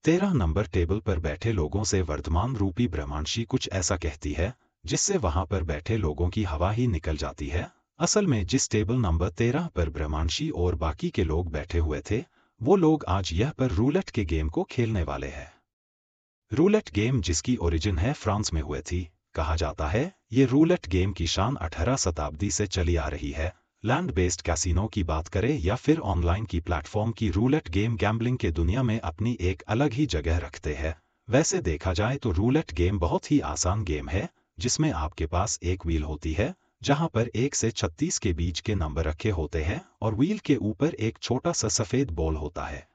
13 नंबर टेबल पर बैठे लोगों से वर्धमान रूपी ब्रह्मांशी कुछ ऐसा कहती है जिससे वहां पर बैठे लोगों की हवा ही निकल जाती है। असल में जिस टेबल नंबर 13 पर ब्रह्मांशी और बाकी के लोग बैठे हुए थे, वो लोग आज यह पर रूलेट के गेम को खेलने वाले हैं। रूलेट गेम जिसकी ओरिजिन है फ्रांस में हुए थी। कहा जाता है ये रूलेट गेम की शान 18 शताब्दी से चली आ रही है। लैंड बेस्ड कैसीनो की बात करें या फिर ऑनलाइन की प्लेटफॉर्म की, रूलेट गेम गैम्बलिंग के दुनिया में अपनी एक अलग ही जगह रखते हैं। वैसे देखा जाए तो रूलेट गेम बहुत ही आसान गेम है, जिसमें आपके पास एक व्हील होती है जहां पर 1 से 36 के बीच के नंबर रखे होते हैं और व्हील के ऊपर एक छोटा सा सफेद बॉल होता है।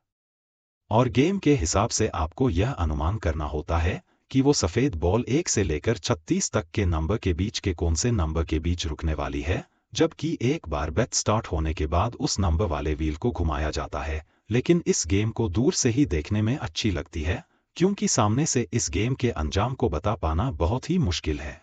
और गेम के हिसाब से आपको यह अनुमान करना होता है कि वो सफेद बॉल 1 से लेकर 36 तक के नंबर के बीच के कौन से नंबर के बीच रुकने वाली है, जबकि एक बार बेट स्टार्ट होने के बाद उस नंबर वाले व्हील को घुमाया जाता है। लेकिन इस गेम को दूर से ही देखने में अच्छी लगती है, क्योंकि सामने से इस गेम के अंजाम को बता पाना बहुत ही मुश्किल है।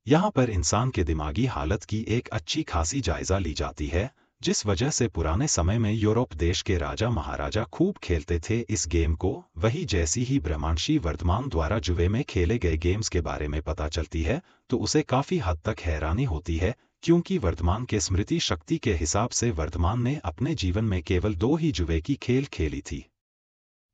यहाँ पर इंसान के दिमागी हालत की एक अच्छी खासी जायजा ली जाती है, जिस वजह से पुराने समय में यूरोप देश के राजा महाराजा खूब खेलते थे इस गेम को। वही जैसी ही ब्रह्मांशी वर्धमान द्वारा जुए में खेले गए गेम्स के बारे में पता चलती है तो उसे काफी हद तक हैरानी होती है, क्योंकि वर्धमान के स्मृति शक्ति के हिसाब से वर्धमान ने अपने जीवन में केवल 2 ही जुए की खेल खेली थी,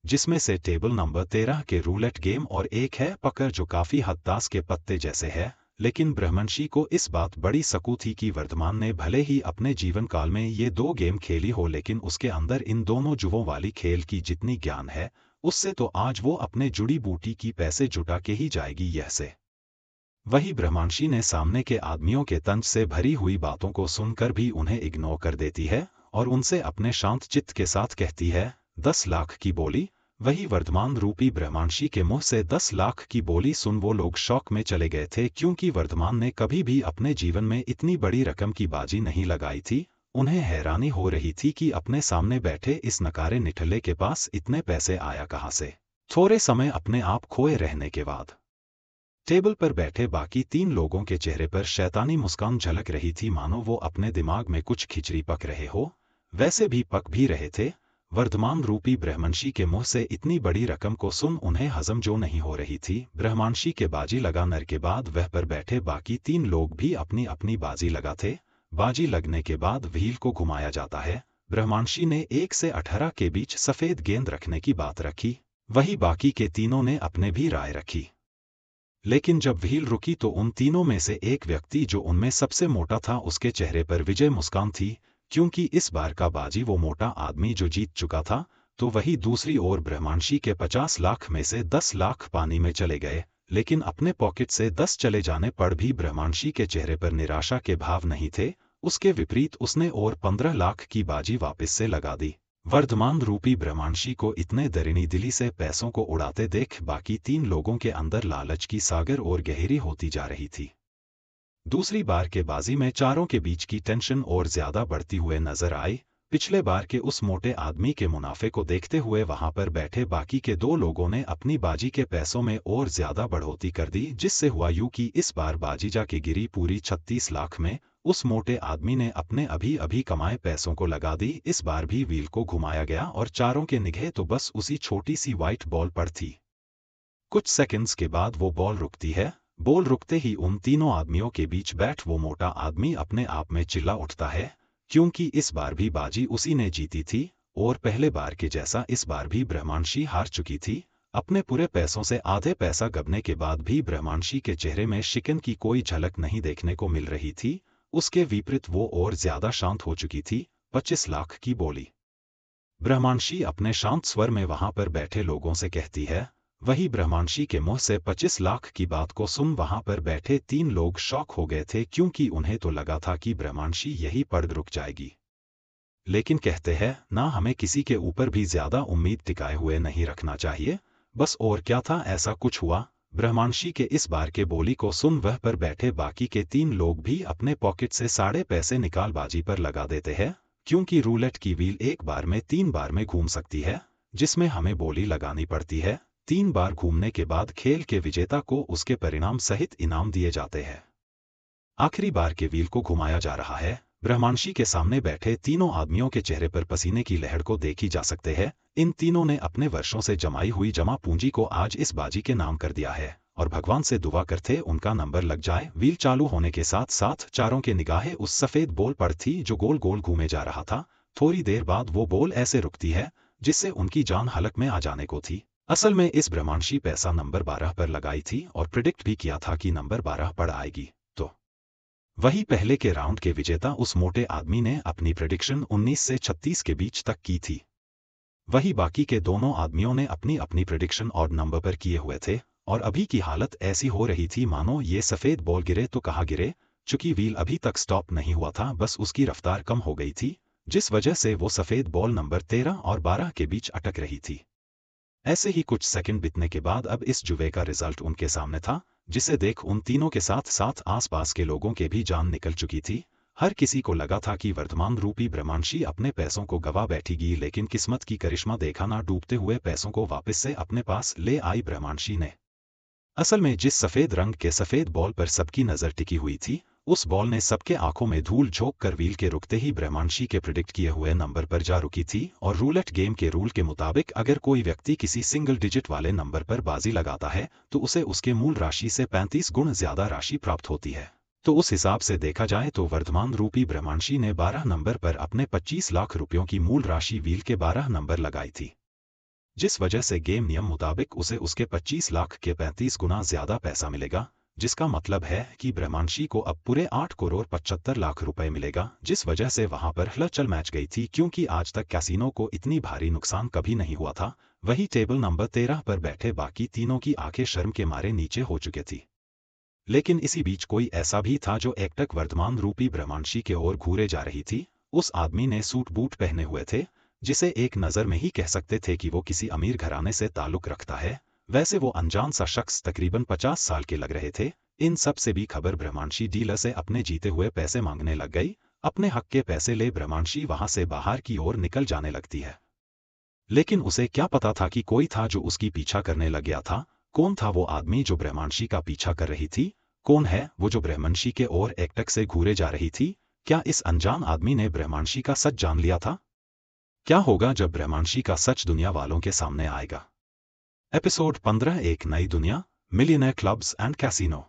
जिसमें से टेबल नंबर 13 के रूलेट गेम और एक है पकड़, जो काफी हद ताश के पत्ते जैसे है। लेकिन ब्रह्मांशी को इस बात बड़ी सकू थी कि वर्धमान ने भले ही अपने जीवन काल में ये 2 गेम खेली हो, लेकिन उसके अंदर इन दोनों जुओं वाली खेल की जितनी ज्ञान है, उससे तो आज वो अपने जुड़ी बूटी की पैसे जुटा के ही जाएगी यह से। वही ब्रह्मांशी ने सामने के आदमियों के तंज से भरी हुई बातों को सुनकर भी उन्हें इग्नोर कर देती है और उनसे अपने शांत चित्त के साथ कहती है, 10 लाख की बोली। वही वर्धमान रूपी ब्रह्मांशी के मुंह से 10 लाख की बोली सुन वो लोग शौक में चले गए थे, क्योंकि वर्धमान ने कभी भी अपने जीवन में इतनी बड़ी रकम की बाजी नहीं लगाई थी। उन्हें हैरानी हो रही थी कि अपने सामने बैठे इस नकारे निठल्ले के पास इतने पैसे आया कहाँ से। थोड़े समय अपने आप खोए रहने के बाद टेबल पर बैठे बाकी 3 लोगों के चेहरे पर शैतानी मुस्कान झलक रही थी, मानो वो अपने दिमाग में कुछ खिचड़ी पक रहे हो। वैसे भी पक भी रहे थे। वर्धमान रूपी ब्रह्मांशी के मुंह से इतनी बड़ी रकम को सुन उन्हें हजम जो नहीं हो रही थी। ब्रह्मांशी के बाजी लगाने के बाद वह पर बैठे बाकी 3 लोग भी अपनी अपनी बाजी लगा थे। बाजी लगने के बाद व्हील को घुमाया जाता है। ब्रह्मांशी ने 1 से 18 के बीच सफेद गेंद रखने की बात रखी, वही बाकी के तीनों ने अपने भी राय रखी। लेकिन जब व्हील रुकी तो उन तीनों में से एक व्यक्ति जो उनमें सबसे मोटा था, उसके चेहरे पर विजय मुस्कान थी, क्योंकि इस बार का बाजी वो मोटा आदमी जो जीत चुका था। तो वही दूसरी ओर ब्रह्मांशी के 50 लाख में से 10 लाख पानी में चले गए, लेकिन अपने पॉकेट से 10 चले जाने पर भी ब्रह्मांशी के चेहरे पर निराशा के भाव नहीं थे। उसके विपरीत उसने और 15 लाख की बाजी वापस से लगा दी। वर्धमान रूपी ब्रह्मांशी को इतने दरिनी दिली से पैसों को उड़ाते देख बाकी 3 लोगों के अंदर लालच की सागर और गहरी होती जा रही थी। दूसरी बार के बाजी में चारों के बीच की टेंशन और ज्यादा बढ़ती हुए नजर आई। पिछले बार के उस मोटे आदमी के मुनाफे को देखते हुए वहां पर बैठे बाकी के 2 लोगों ने अपनी बाजी के पैसों में और ज्यादा बढ़ोतरी कर दी, जिससे हुआ यूं कि इस बार बाजी जाके गिरी पूरी 36 लाख में। उस मोटे आदमी ने अपने अभी अभी कमाए पैसों को लगा दी। इस बार भी व्हील को घुमाया गया और चारों के निगाहें तो बस उसी छोटी सी व्हाइट बॉल पर थी। कुछ सेकंड्स के बाद वो बॉल रुकती है। बॉल रुकते ही उन तीनों आदमियों के बीच बैठ वो मोटा आदमी अपने आप में चिल्ला उठता है, क्योंकि इस बार भी बाजी उसी ने जीती थी और पहले बार के जैसा इस बार भी ब्रह्मांशी हार चुकी थी। अपने पूरे पैसों से आधे पैसा गबने के बाद भी ब्रह्मांशी के चेहरे में शिकन की कोई झलक नहीं देखने को मिल रही थी। उसके विपरीत वो और ज्यादा शांत हो चुकी थी। 25 लाख की बोली। ब्रह्मांशी अपने शांत स्वर में वहां पर बैठे लोगों से कहती है। वही ब्रह्मांशी के मुंह से 25 लाख की बात को सुन वहां पर बैठे 3 लोग शॉक हो गए थे, क्योंकि उन्हें तो लगा था कि ब्रह्मांशी यही पड़ रुक जाएगी। लेकिन कहते हैं ना, हमें किसी के ऊपर भी ज्यादा उम्मीद टिकाए हुए नहीं रखना चाहिए। बस और क्या था, ऐसा कुछ हुआ। ब्रह्मांशी के इस बार के बोली को सुन वह पर बैठे बाकी के 3 लोग भी अपने पॉकेट से सारे पैसे निकाल बाजी पर लगा देते हैं, क्योंकि रूलेट की व्हील एक बार में 3 बार में घूम सकती है, जिसमें हमें बोली लगानी पड़ती है। 3 बार घूमने के बाद खेल के विजेता को उसके परिणाम सहित इनाम दिए जाते हैं। आखिरी बार के व्हील को घुमाया जा रहा है। ब्रह्मांशी के सामने बैठे तीनों आदमियों के चेहरे पर पसीने की लहर को देखी जा सकते हैं। इन तीनों ने अपने वर्षों से जमाई हुई जमा पूंजी को आज इस बाजी के नाम कर दिया है और भगवान से दुआ करते उनका नंबर लग जाए। व्हील चालू होने के साथ साथ चारों के निगाहें उस सफेद बॉल पर थी जो गोल गोल घूमे जा रहा था। थोड़ी देर बाद वो बॉल ऐसे रुकती है जिससे उनकी जान हलक में आ जाने को थी। असल में इस ब्रह्मांशी पैसा नंबर 12 पर लगाई थी और प्रिडिक्ट भी किया था कि नंबर 12 पर आएगी। तो वही पहले के राउंड के विजेता उस मोटे आदमी ने अपनी प्रेडिक्शन 19 से 36 के बीच तक की थी। वही बाकी के दोनों आदमियों ने अपनी अपनी प्रेडिक्शन और नंबर पर किए हुए थे और अभी की हालत ऐसी हो रही थी मानो ये सफेद बॉल गिरे तो कहाँ गिरे। चूंकि व्हील अभी तक स्टॉप नहीं हुआ था, बस उसकी रफ्तार कम हो गई थी, जिस वजह से वो सफेद बॉल नंबर 13 और 12 के बीच अटक रही थी। ऐसे ही कुछ सेकंड बीतने के बाद अब इस जुए का रिजल्ट उनके सामने था, जिसे देख उन तीनों के साथ साथ आसपास के लोगों के भी जान निकल चुकी थी। हर किसी को लगा था कि वर्धमान रूपी ब्रह्मांशी अपने पैसों को गवा बैठेगी, लेकिन किस्मत की करिश्मा देखा ना, डूबते हुए पैसों को वापस से अपने पास ले आई ब्रह्मांशी ने। असल में जिस सफेद रंग के सफेद बॉल पर सबकी नजर टिकी हुई थी, उस बॉल ने सबके आंखों में धूल झोंक कर व्हील के रुकते ही ब्रह्मांशी के प्रिडिक्ट किए हुए नंबर पर जा रुकी थी। और रूलेट गेम के रूल के मुताबिक अगर कोई व्यक्ति किसी सिंगल डिजिट वाले नंबर पर बाजी लगाता है तो उसे उसके मूल राशि से 35 गुण ज्यादा राशि प्राप्त होती है। तो उस हिसाब से देखा जाए तो वर्धमान रूपी ब्रह्मांशी ने 12 नंबर पर अपने 25 लाख रुपयों की मूल राशि व्हील के 12 नंबर लगाई थी, जिस वजह से गेम नियम मुताबिक उसे उसके 25 लाख के 35 गुना ज्यादा पैसा मिलेगा, जिसका मतलब है कि ब्रह्मांशी को अब पूरे 8 करोड़ 75 लाख रुपए मिलेगा। जिस वजह से वहां पर हलचल मैच गई थी, क्योंकि आज तक कैसीनो को इतनी भारी नुकसान कभी नहीं हुआ था। वही टेबल नंबर 13 पर बैठे बाकी तीनों की आंखें शर्म के मारे नीचे हो चुकी थी। लेकिन इसी बीच कोई ऐसा भी था जो एकटक वर्धमान रूपी ब्रह्मांशी के ओर घूरे जा रही थी। उस आदमी ने सूट बूट पहने हुए थे, जिसे एक नज़र में ही कह सकते थे कि वो किसी अमीर घराने से ताल्लुक रखता है, वैसे वो अनजान सा शख्स तकरीबन 50 साल के लग रहे थे। इन सब से भी खबर ब्रह्मांशी डीलर से अपने जीते हुए पैसे मांगने लग गई। अपने हक के पैसे ले ब्रह्मांशी वहां से बाहर की ओर निकल जाने लगती है। लेकिन उसे क्या पता था कि कोई था जो उसकी पीछा करने लग गया था। कौन था वो आदमी जो ब्रह्मांशी का पीछा कर रही थी? कौन है वो जो ब्रह्मांशी के ओर एकटक से घूरे जा रही थी? क्या इस अनजान आदमी ने ब्रह्मांशी का सच जान लिया था? क्या होगा जब ब्रह्मांशी का सच दुनिया वालों के सामने आएगा? एपिसोड 15 एक नई दुनिया, मिलियनेयर क्लब्स एंड कैसीनो।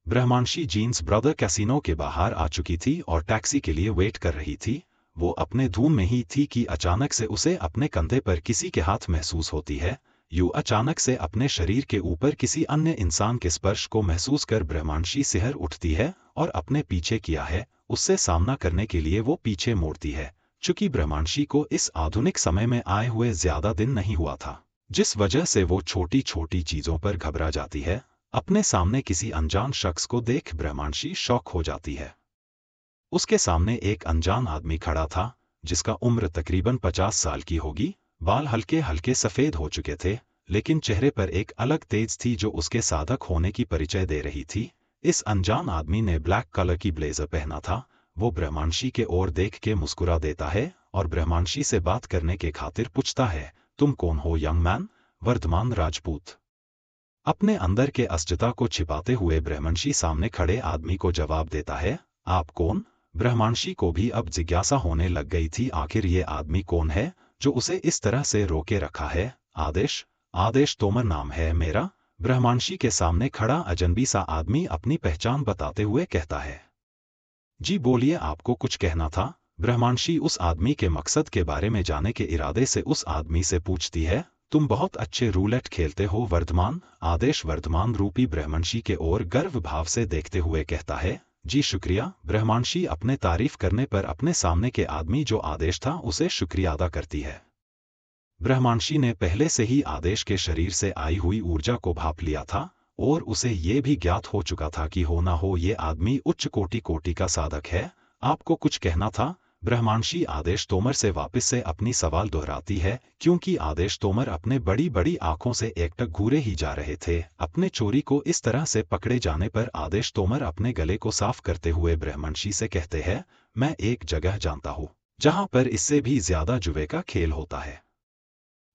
ब्रह्मांशी जीन्स ब्रदर कैसीनो के बाहर आ चुकी थी और टैक्सी के लिए वेट कर रही थी। वो अपने धूम में ही थी कि अचानक से उसे अपने कंधे पर किसी के हाथ महसूस होती है। यूं अचानक से अपने शरीर के ऊपर किसी अन्य इंसान के स्पर्श को महसूस कर ब्रह्मांशी सिहर उठती है और अपने पीछे किया है उससे सामना करने के लिए वो पीछे मोड़ती है। चूंकि ब्रह्मांशी को इस आधुनिक समय में आए हुए ज्यादा दिन नहीं हुआ था, जिस वजह से वो छोटी छोटी चीजों पर घबरा जाती है। अपने सामने किसी अनजान शख्स को देख ब्रह्मांशी शॉक हो जाती है। उसके सामने एक अनजान आदमी खड़ा था जिसका उम्र तकरीबन 50 साल की होगी। बाल हल्के हल्के सफेद हो चुके थे, लेकिन चेहरे पर एक अलग तेज थी जो उसके साधक होने की परिचय दे रही थी। इस अनजान आदमी ने ब्लैक कलर की ब्लेजर पहना था। वो ब्रह्मांशी के ओर देख के मुस्कुरा देता है और ब्रह्मांशी से बात करने के खातिर पूछता है, तुम कौन हो यंग मैन? वर्धमान राजपूत। अपने अंदर के अस्जता को छिपाते हुए ब्रह्मांशी सामने खड़े आदमी को जवाब देता है, आप कौन? ब्रह्मांशी को भी अब जिज्ञासा होने लग गई थी, आखिर ये आदमी कौन है जो उसे इस तरह से रोके रखा है। आदेश, आदेश तोमर नाम है मेरा। ब्रह्मांशी के सामने खड़ा अजनबी सा आदमी अपनी पहचान बताते हुए कहता है। जी बोलिए, आपको कुछ कहना था? ब्रह्मांशी उस आदमी के मकसद के बारे में जाने के इरादे से उस आदमी से पूछती है। तुम बहुत अच्छे रूलेट खेलते हो वर्धमान। आदेश वर्धमान रूपी ब्रह्मांशी के ओर गर्व भाव से देखते हुए कहता है, जी शुक्रिया। ब्रह्मांशी अपने तारीफ करने पर अपने सामने के आदमी जो आदेश था उसे शुक्रिया अदा करती है। ब्रह्मांशी ने पहले से ही आदेश के शरीर से आई हुई ऊर्जा को भाप लिया था और उसे ये भी ज्ञात हो चुका था कि हो ना हो ये आदमी उच्च कोटि का साधक है। आपको कुछ कहना था? ब्रह्मांशी आदेश तोमर से वापस से अपनी सवाल दोहराती है, क्योंकि आदेश तोमर अपने बड़ी बड़ी आंखों से एकटक घूरे ही जा रहे थे। अपने चोरी को इस तरह से पकड़े जाने पर आदेश तोमर अपने गले को साफ करते हुए ब्रह्मांशी से कहते हैं, मैं एक जगह जानता हूँ जहां पर इससे भी ज्यादा जुए का खेल होता है।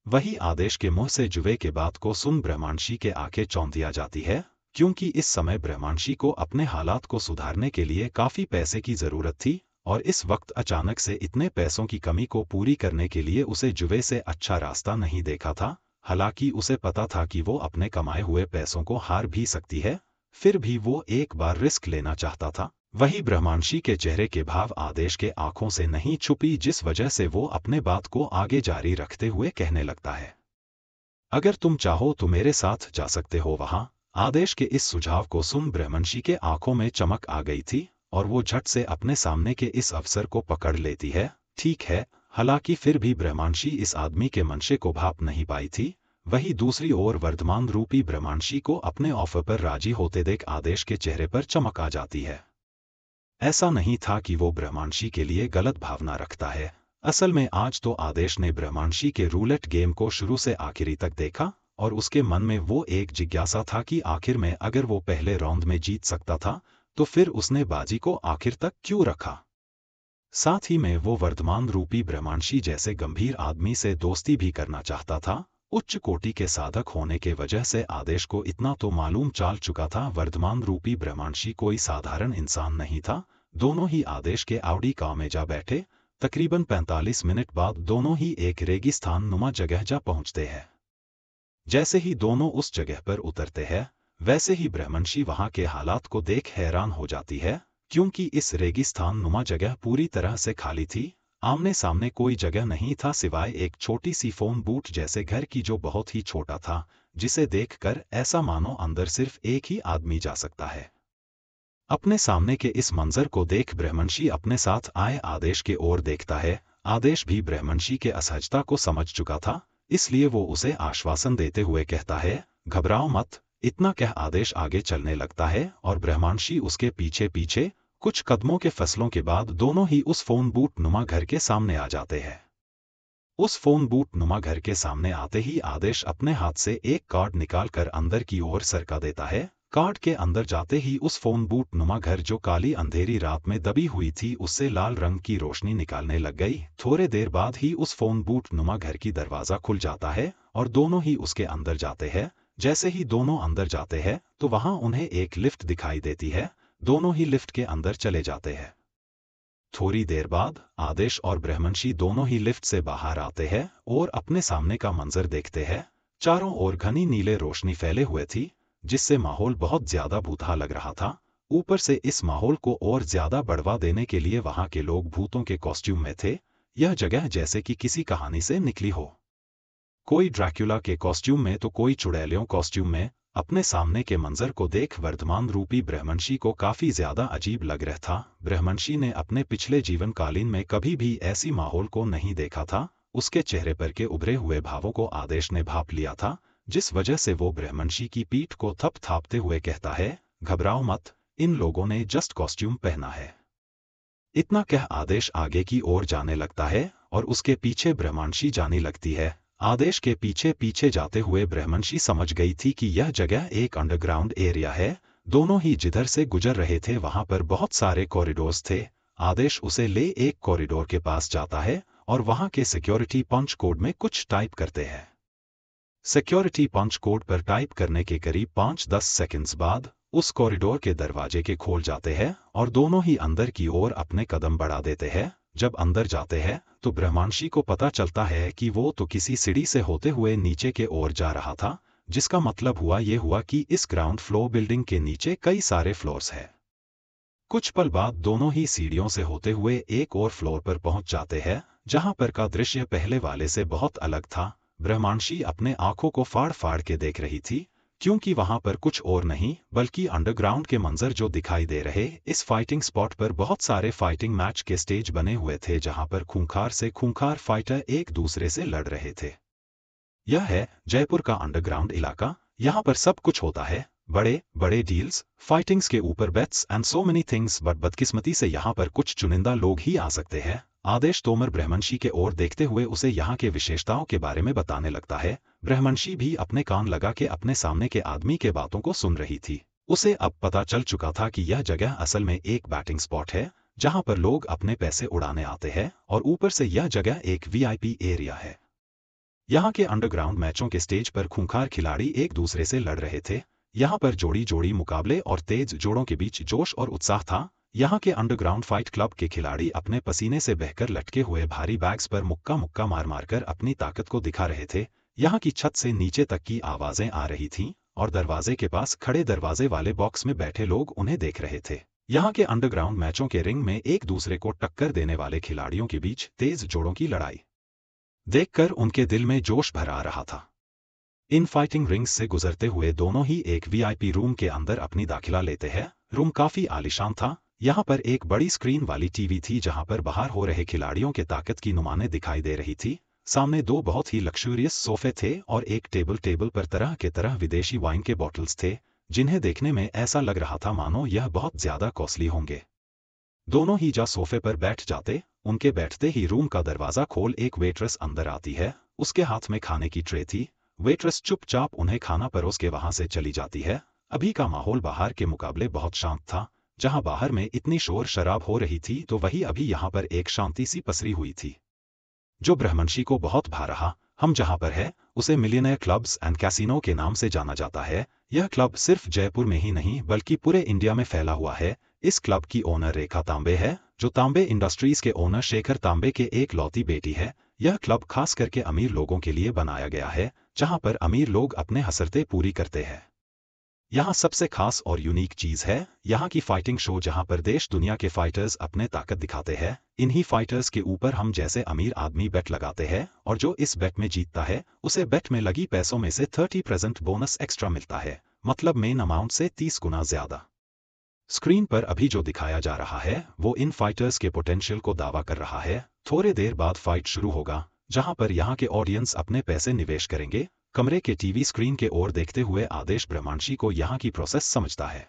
वही आदेश के मुंह से जुए के बात को सुन ब्रह्मांशी के आंखें चौंधिया जाती है, क्योंकि इस समय ब्रह्मांशी को अपने हालात को सुधारने के लिए काफी पैसे की जरूरत थी और इस वक्त अचानक से इतने पैसों की कमी को पूरी करने के लिए उसे जुए से अच्छा रास्ता नहीं देखा था। हालांकि उसे पता था कि वो अपने कमाए हुए पैसों को हार भी सकती है, फिर भी वो एक बार रिस्क लेना चाहता था। वही ब्रह्मांशी के चेहरे के भाव आदेश के आंखों से नहीं छुपी, जिस वजह से वो अपने बात को आगे जारी रखते हुए कहने लगता है, अगर तुम चाहो तो मेरे साथ जा सकते हो वहां। आदेश के इस सुझाव को सुन ब्रह्मांशी के आंखों में चमक आ गई थी और वो झट से अपने सामने के इस अवसर को पकड़ लेती है। ठीक है। हालांकि फिर भी ब्रह्मांशी इस आदमी के मंशे को भाप नहीं पाई थी। वही दूसरी ओर वर्धमान रूपी ब्रह्मांशी को अपने ऑफर पर राजी होते देख आदेश के चेहरे पर चमक आ जाती है। ऐसा नहीं था कि वो ब्रह्मांशी के लिए गलत भावना रखता है। असल में आज तो आदेश ने ब्रह्मांशी के रूलेट गेम को शुरू से आखिरी तक देखा और उसके मन में वो एक जिज्ञासा था कि आखिर में अगर वो पहले राउंड में जीत सकता था तो फिर उसने बाजी को आखिर तक क्यों रखा। साथ ही में वो वर्धमान रूपी ब्रह्मांशी जैसे गंभीर आदमी से दोस्ती भी करना चाहता था। उच्च कोटि के साधक होने के वजह से आदेश को इतना तो मालूम चल चुका था, वर्धमान रूपी ब्रह्मांशी कोई साधारण इंसान नहीं था। दोनों ही आदेश के आउडी कार में जा बैठे। तकरीबन 45 मिनट बाद दोनों ही एक रेगिस्तान नुमा जगह जा पहुंचते हैं। जैसे ही दोनों उस जगह पर उतरते हैं, वैसे ही ब्रह्मांशी वहां के हालात को देख हैरान हो जाती है, क्योंकि इस रेगिस्तान नुमा जगह पूरी तरह से खाली थी। आमने सामने कोई जगह नहीं था सिवाय एक छोटी सी फोन बूथ जैसे घर की, जो बहुत ही छोटा था, जिसे देखकर ऐसा मानो अंदर सिर्फ एक ही आदमी जा सकता है। अपने सामने के इस मंजर को देख ब्रह्मांशी अपने साथ आए आदेश के ओर देखता है। आदेश भी ब्रह्मांशी के असहजता को समझ चुका था, इसलिए वो उसे आश्वासन देते हुए कहता है, घबराओ मत। इतना कह आदेश आगे चलने लगता है और ब्रह्मांशी उसके पीछे पीछे। कुछ कदमों के फसलों के बाद दोनों ही उस फोन बूथ नुमा घर के सामने आ जाते हैं। उस फोन बूथ नुमा घर के सामने आते ही आदेश अपने हाथ से एक कार्ड निकालकर अंदर की ओर सरका देता है। कार्ड के अंदर जाते ही उस फोन बूथ नुमा घर जो काली अंधेरी रात में दबी हुई थी उससे लाल रंग की रोशनी निकालने लग गई। थोड़े देर बाद ही उस फोन बूथ नुमा घर की दरवाजा खुल जाता है और दोनों ही उसके अंदर जाते हैं। जैसे ही दोनों अंदर जाते हैं तो वहां उन्हें एक लिफ्ट दिखाई देती है। दोनों ही लिफ्ट के अंदर चले जाते हैं। थोड़ी देर बाद आदेश और ब्रह्मंशी दोनों ही लिफ्ट से बाहर आते हैं और अपने सामने का मंजर देखते हैं। चारों ओर घनी नीले रोशनी फैले हुए थी जिससे माहौल बहुत ज्यादा भूतहा लग रहा था। ऊपर से इस माहौल को और ज्यादा बढ़वा देने के लिए वहां के लोग भूतों के कॉस्ट्यूम में थे। यह जगह जैसे कि किसी कहानी से निकली हो। कोई ड्रैक्युला के कॉस्ट्यूम में तो कोई चुड़ैलियों कॉस्ट्यूम में। अपने सामने के मंजर को देख वर्धमान रूपी ब्रह्मंशी को काफी ज्यादा अजीब लग रहा था। ब्रह्मंशी ने अपने पिछले जीवन कालीन में कभी भी ऐसी माहौल को नहीं देखा था। उसके चेहरे पर के उभरे हुए भावों को आदेश ने भाप लिया था, जिस वजह से वो ब्रह्मंशी की पीठ को थपथापते हुए कहता है, घबराओ मत, इन लोगों ने जस्ट कॉस्ट्यूम पहना है। इतना कह आदेश आगे की ओर जाने लगता है और उसके पीछे ब्रह्मंशी जाने लगती है। आदेश के पीछे पीछे जाते हुए ब्रह्मंशी समझ गई थी कि यह जगह एक अंडरग्राउंड एरिया है। दोनों ही जिधर से गुजर रहे थे वहां पर बहुत सारे कॉरिडोर्स थे। आदेश उसे ले एक कॉरिडोर के पास जाता है और वहां के सिक्योरिटी पंच कोड में कुछ टाइप करते हैं। सिक्योरिटी पंच कोड पर टाइप करने के करीब 5-10 सेकंड्स बाद उस कॉरिडोर के दरवाजे के खोल जाते हैं और दोनों ही अंदर की ओर अपने कदम बढ़ा देते हैं। जब अंदर जाते हैं तो ब्रह्मंशी को पता चलता है कि वो तो किसी सीढ़ी से होते हुए नीचे के ओर जा रहा था, जिसका मतलब ये हुआ कि इस ग्राउंड फ्लोर बिल्डिंग के नीचे कई सारे फ्लोर्स हैं। कुछ पल बाद दोनों ही सीढ़ियों से होते हुए एक और फ्लोर पर पहुंच जाते हैं, जहां पर का दृश्य पहले वाले से बहुत अलग था। ब्रह्मंशी अपने आंखों को फाड़ फाड़ के देख रही थी, क्योंकि वहां पर कुछ और नहीं बल्कि अंडरग्राउंड के मंजर जो दिखाई दे रहे। इस फाइटिंग स्पॉट पर बहुत सारे फाइटिंग मैच के स्टेज बने हुए थे जहां पर खूंखार से खूंखार फाइटर एक दूसरे से लड़ रहे थे। यह है जयपुर का अंडरग्राउंड इलाका। यहाँ पर सब कुछ होता है, बड़े बड़े डील्स, फाइटिंग्स के ऊपर bets and so many things, but बदकिस्मती से यहाँ पर कुछ चुनिंदा लोग ही आ सकते हैं। आदेश तोमर ब्रह्मंशी के ओर देखते हुए उसे यहाँ के विशेषताओं के बारे में बताने लगता है। ब्रह्मंशी भी अपने कान लगा के अपने सामने के आदमी के बातों को सुन रही थी। उसे अब पता चल चुका था कि यह जगह असल में एक बैटिंग स्पॉट है जहां पर लोग अपने पैसे उड़ाने आते हैं और ऊपर से यह जगह एक वीआईपी एरिया है। यहाँ के अंडरग्राउंड मैचों के स्टेज पर खूंखार खिलाड़ी एक दूसरे से लड़ रहे थे। यहाँ पर जोड़ी जोड़ी मुकाबले और तेज जोड़ों के बीच जोश और उत्साह था। यहाँ के अंडरग्राउंड फाइट क्लब के खिलाड़ी अपने पसीने से बहकर लटके हुए भारी बैग्स पर मुक्का मुक्का मार मार कर अपनी ताकत को दिखा रहे थे। यहाँ की छत से नीचे तक की आवाजें आ रही थीं और दरवाजे के पास खड़े दरवाजे वाले बॉक्स में बैठे लोग उन्हें देख रहे थे। यहाँ के अंडरग्राउंड मैचों के रिंग में एक दूसरे को टक्कर देने वाले खिलाड़ियों के बीच तेज जोड़ों की लड़ाई देखकर उनके दिल में जोश भर आ रहा था। इन फाइटिंग रिंग्स से गुजरते हुए दोनों ही एक वीआईपी रूम के अंदर अपनी दाखिला लेते हैं। रूम काफी आलीशान था। यहाँ पर एक बड़ी स्क्रीन वाली टीवी थी जहाँ पर बाहर हो रहे खिलाड़ियों के ताकत की नुमाने दिखाई दे रही थी। सामने दो बहुत ही लक्सूरियस सोफे थे और एक टेबल पर तरह के तरह विदेशी वाइन के बॉटल्स थे, जिन्हें देखने में ऐसा लग रहा था मानो यह बहुत ज्यादा कॉस्टली होंगे। दोनों ही जा सोफे पर बैठ जाते। उनके बैठते ही रूम का दरवाजा खोल एक वेट्रेस अंदर आती है। उसके हाथ में खाने की ट्रे थी। वेट्रेस चुपचाप उन्हें खाना परोस के वहां से चली जाती है। अभी का माहौल बाहर के मुकाबले बहुत शांत था। जहां बाहर में इतनी शोर शराब हो रही थी तो वही अभी यहाँ पर एक शांति सी पसरी हुई थी, जो ब्रह्मंशी को बहुत भा रहा। हम जहां पर है उसे मिलियनेयर क्लब्स एंड कैसीनो के नाम से जाना जाता है। यह क्लब सिर्फ जयपुर में ही नहीं बल्कि पूरे इंडिया में फैला हुआ है। इस क्लब की ओनर रेखा तांबे है, जो तांबे इंडस्ट्रीज के ओनर शेखर तांबे के एक लौती बेटी है। यह क्लब खास करके अमीर लोगों के लिए बनाया गया है, जहां पर अमीर लोग अपने हसरतें पूरी करते हैं। यहाँ सबसे खास और यूनिक चीज है यहाँ की फाइटिंग शो, जहां पर देश दुनिया के फाइटर्स अपने ताकत दिखाते हैं। इन्हीं फाइटर्स के ऊपर हम जैसे अमीर आदमी बेट लगाते हैं और जो इस बेट में जीतता है उसे बेट में लगी पैसों में से 30% बोनस एक्स्ट्रा मिलता है, मतलब मेन अमाउंट से 30 गुना ज्यादा। स्क्रीन पर अभी जो दिखाया जा रहा है वो इन फाइटर्स के पोटेंशियल को दावा कर रहा है। थोड़े देर बाद फाइट शुरू होगा, जहां पर यहाँ के ऑडियंस अपने पैसे निवेश करेंगे। कमरे के टीवी स्क्रीन के ओर देखते हुए आदेश ब्रह्मंशी को यहाँ की प्रोसेस समझता है।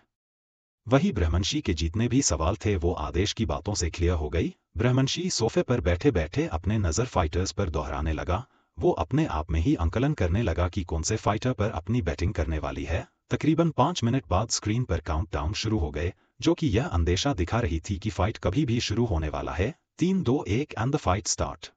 वही ब्रह्मंशी के जितने भी सवाल थे वो आदेश की बातों से क्लियर हो गई। ब्रह्मंशी सोफे पर बैठे बैठे अपने नजर फाइटर्स पर दोहराने लगा। वो अपने आप में ही आंकलन करने लगा कि कौन से फाइटर पर अपनी बैटिंग करने वाली है। तकरीबन 5 मिनट बाद स्क्रीन पर काउंटडाउन शुरू हो गए, जो कि यह अंदेशा दिखा रही थी कि फाइट कभी भी शुरू होने वाला है। 3 2 1 and the fight start.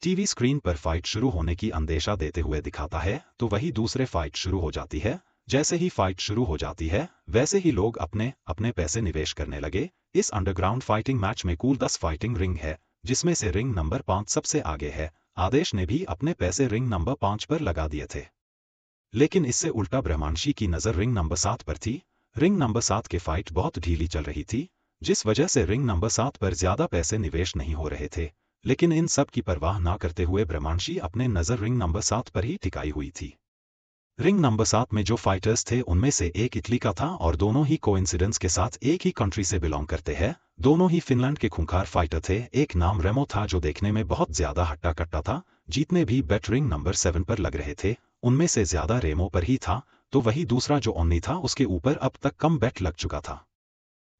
TV screen पर फाइट शुरू होने की अंदेशा देते हुए दिखाता है, तो वही दूसरे फाइट शुरू हो जाती है। जैसे ही फाइट शुरू हो जाती है, वैसे ही लोग अपने अपने पैसे निवेश करने लगे। इस अंडरग्राउंड फाइटिंग मैच में कुल 10 फाइटिंग रिंग है, जिसमें से रिंग नंबर 5 सबसे आगे है। आदेश ने भी अपने पैसे रिंग नंबर 5 पर लगा दिए थे, लेकिन इससे उल्टा ब्रह्मांशी की नज़र रिंग नंबर 7 पर थी। रिंग नंबर 7 के फाइट बहुत ढीली चल रही थी, जिस वजह से रिंग नंबर 7 पर ज्यादा पैसे निवेश नहीं हो रहे थे। लेकिन इन सब की परवाह ना करते हुए ब्रह्मांशी अपने नज़र रिंग नंबर 7 पर ही टिकाई हुई थी। रिंग नंबर 7 में जो फाइटर्स थे उनमें से एक इटली का था और दोनों ही कोइंसिडेंस के साथ एक ही कंट्री से बिलोंग करते हैं। दोनों ही फिनलैंड के खूंखार फाइटर थे। एक नाम रेमो था जो देखने में बहुत ज्यादा हट्टा कट्टा था। जीतने भी बेट रिंग नंबर 7 पर लग रहे थे, उनमें से ज्यादा रेमो पर ही था, तो वही दूसरा जो ओन्नी था उसके ऊपर अब तक कम बेट लग चुका था।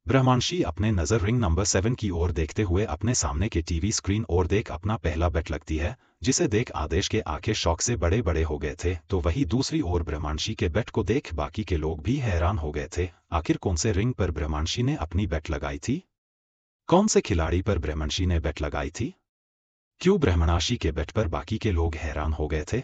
ब्रह्मांशी अपने नज़र रिंग नंबर 7 की ओर देखते हुए अपने सामने के टीवी स्क्रीन और देख अपना पहला बेट लगती है, जिसे देख आदेश के आंखें शौक से बड़े बड़े हो गए थे। तो वही दूसरी ओर ब्रह्मांशी के बेट को देख बाकी के लोग भी हैरान हो गए थे। आखिर कौन से रिंग पर ब्रह्मांशी ने अपनी बेट लगाई थी? कौन से खिलाड़ी पर ब्रह्मांशी ने बेट लगाई थी? क्यों ब्रह्मांशी के बेट पर बाकी के लोग हैरान हो गए थे?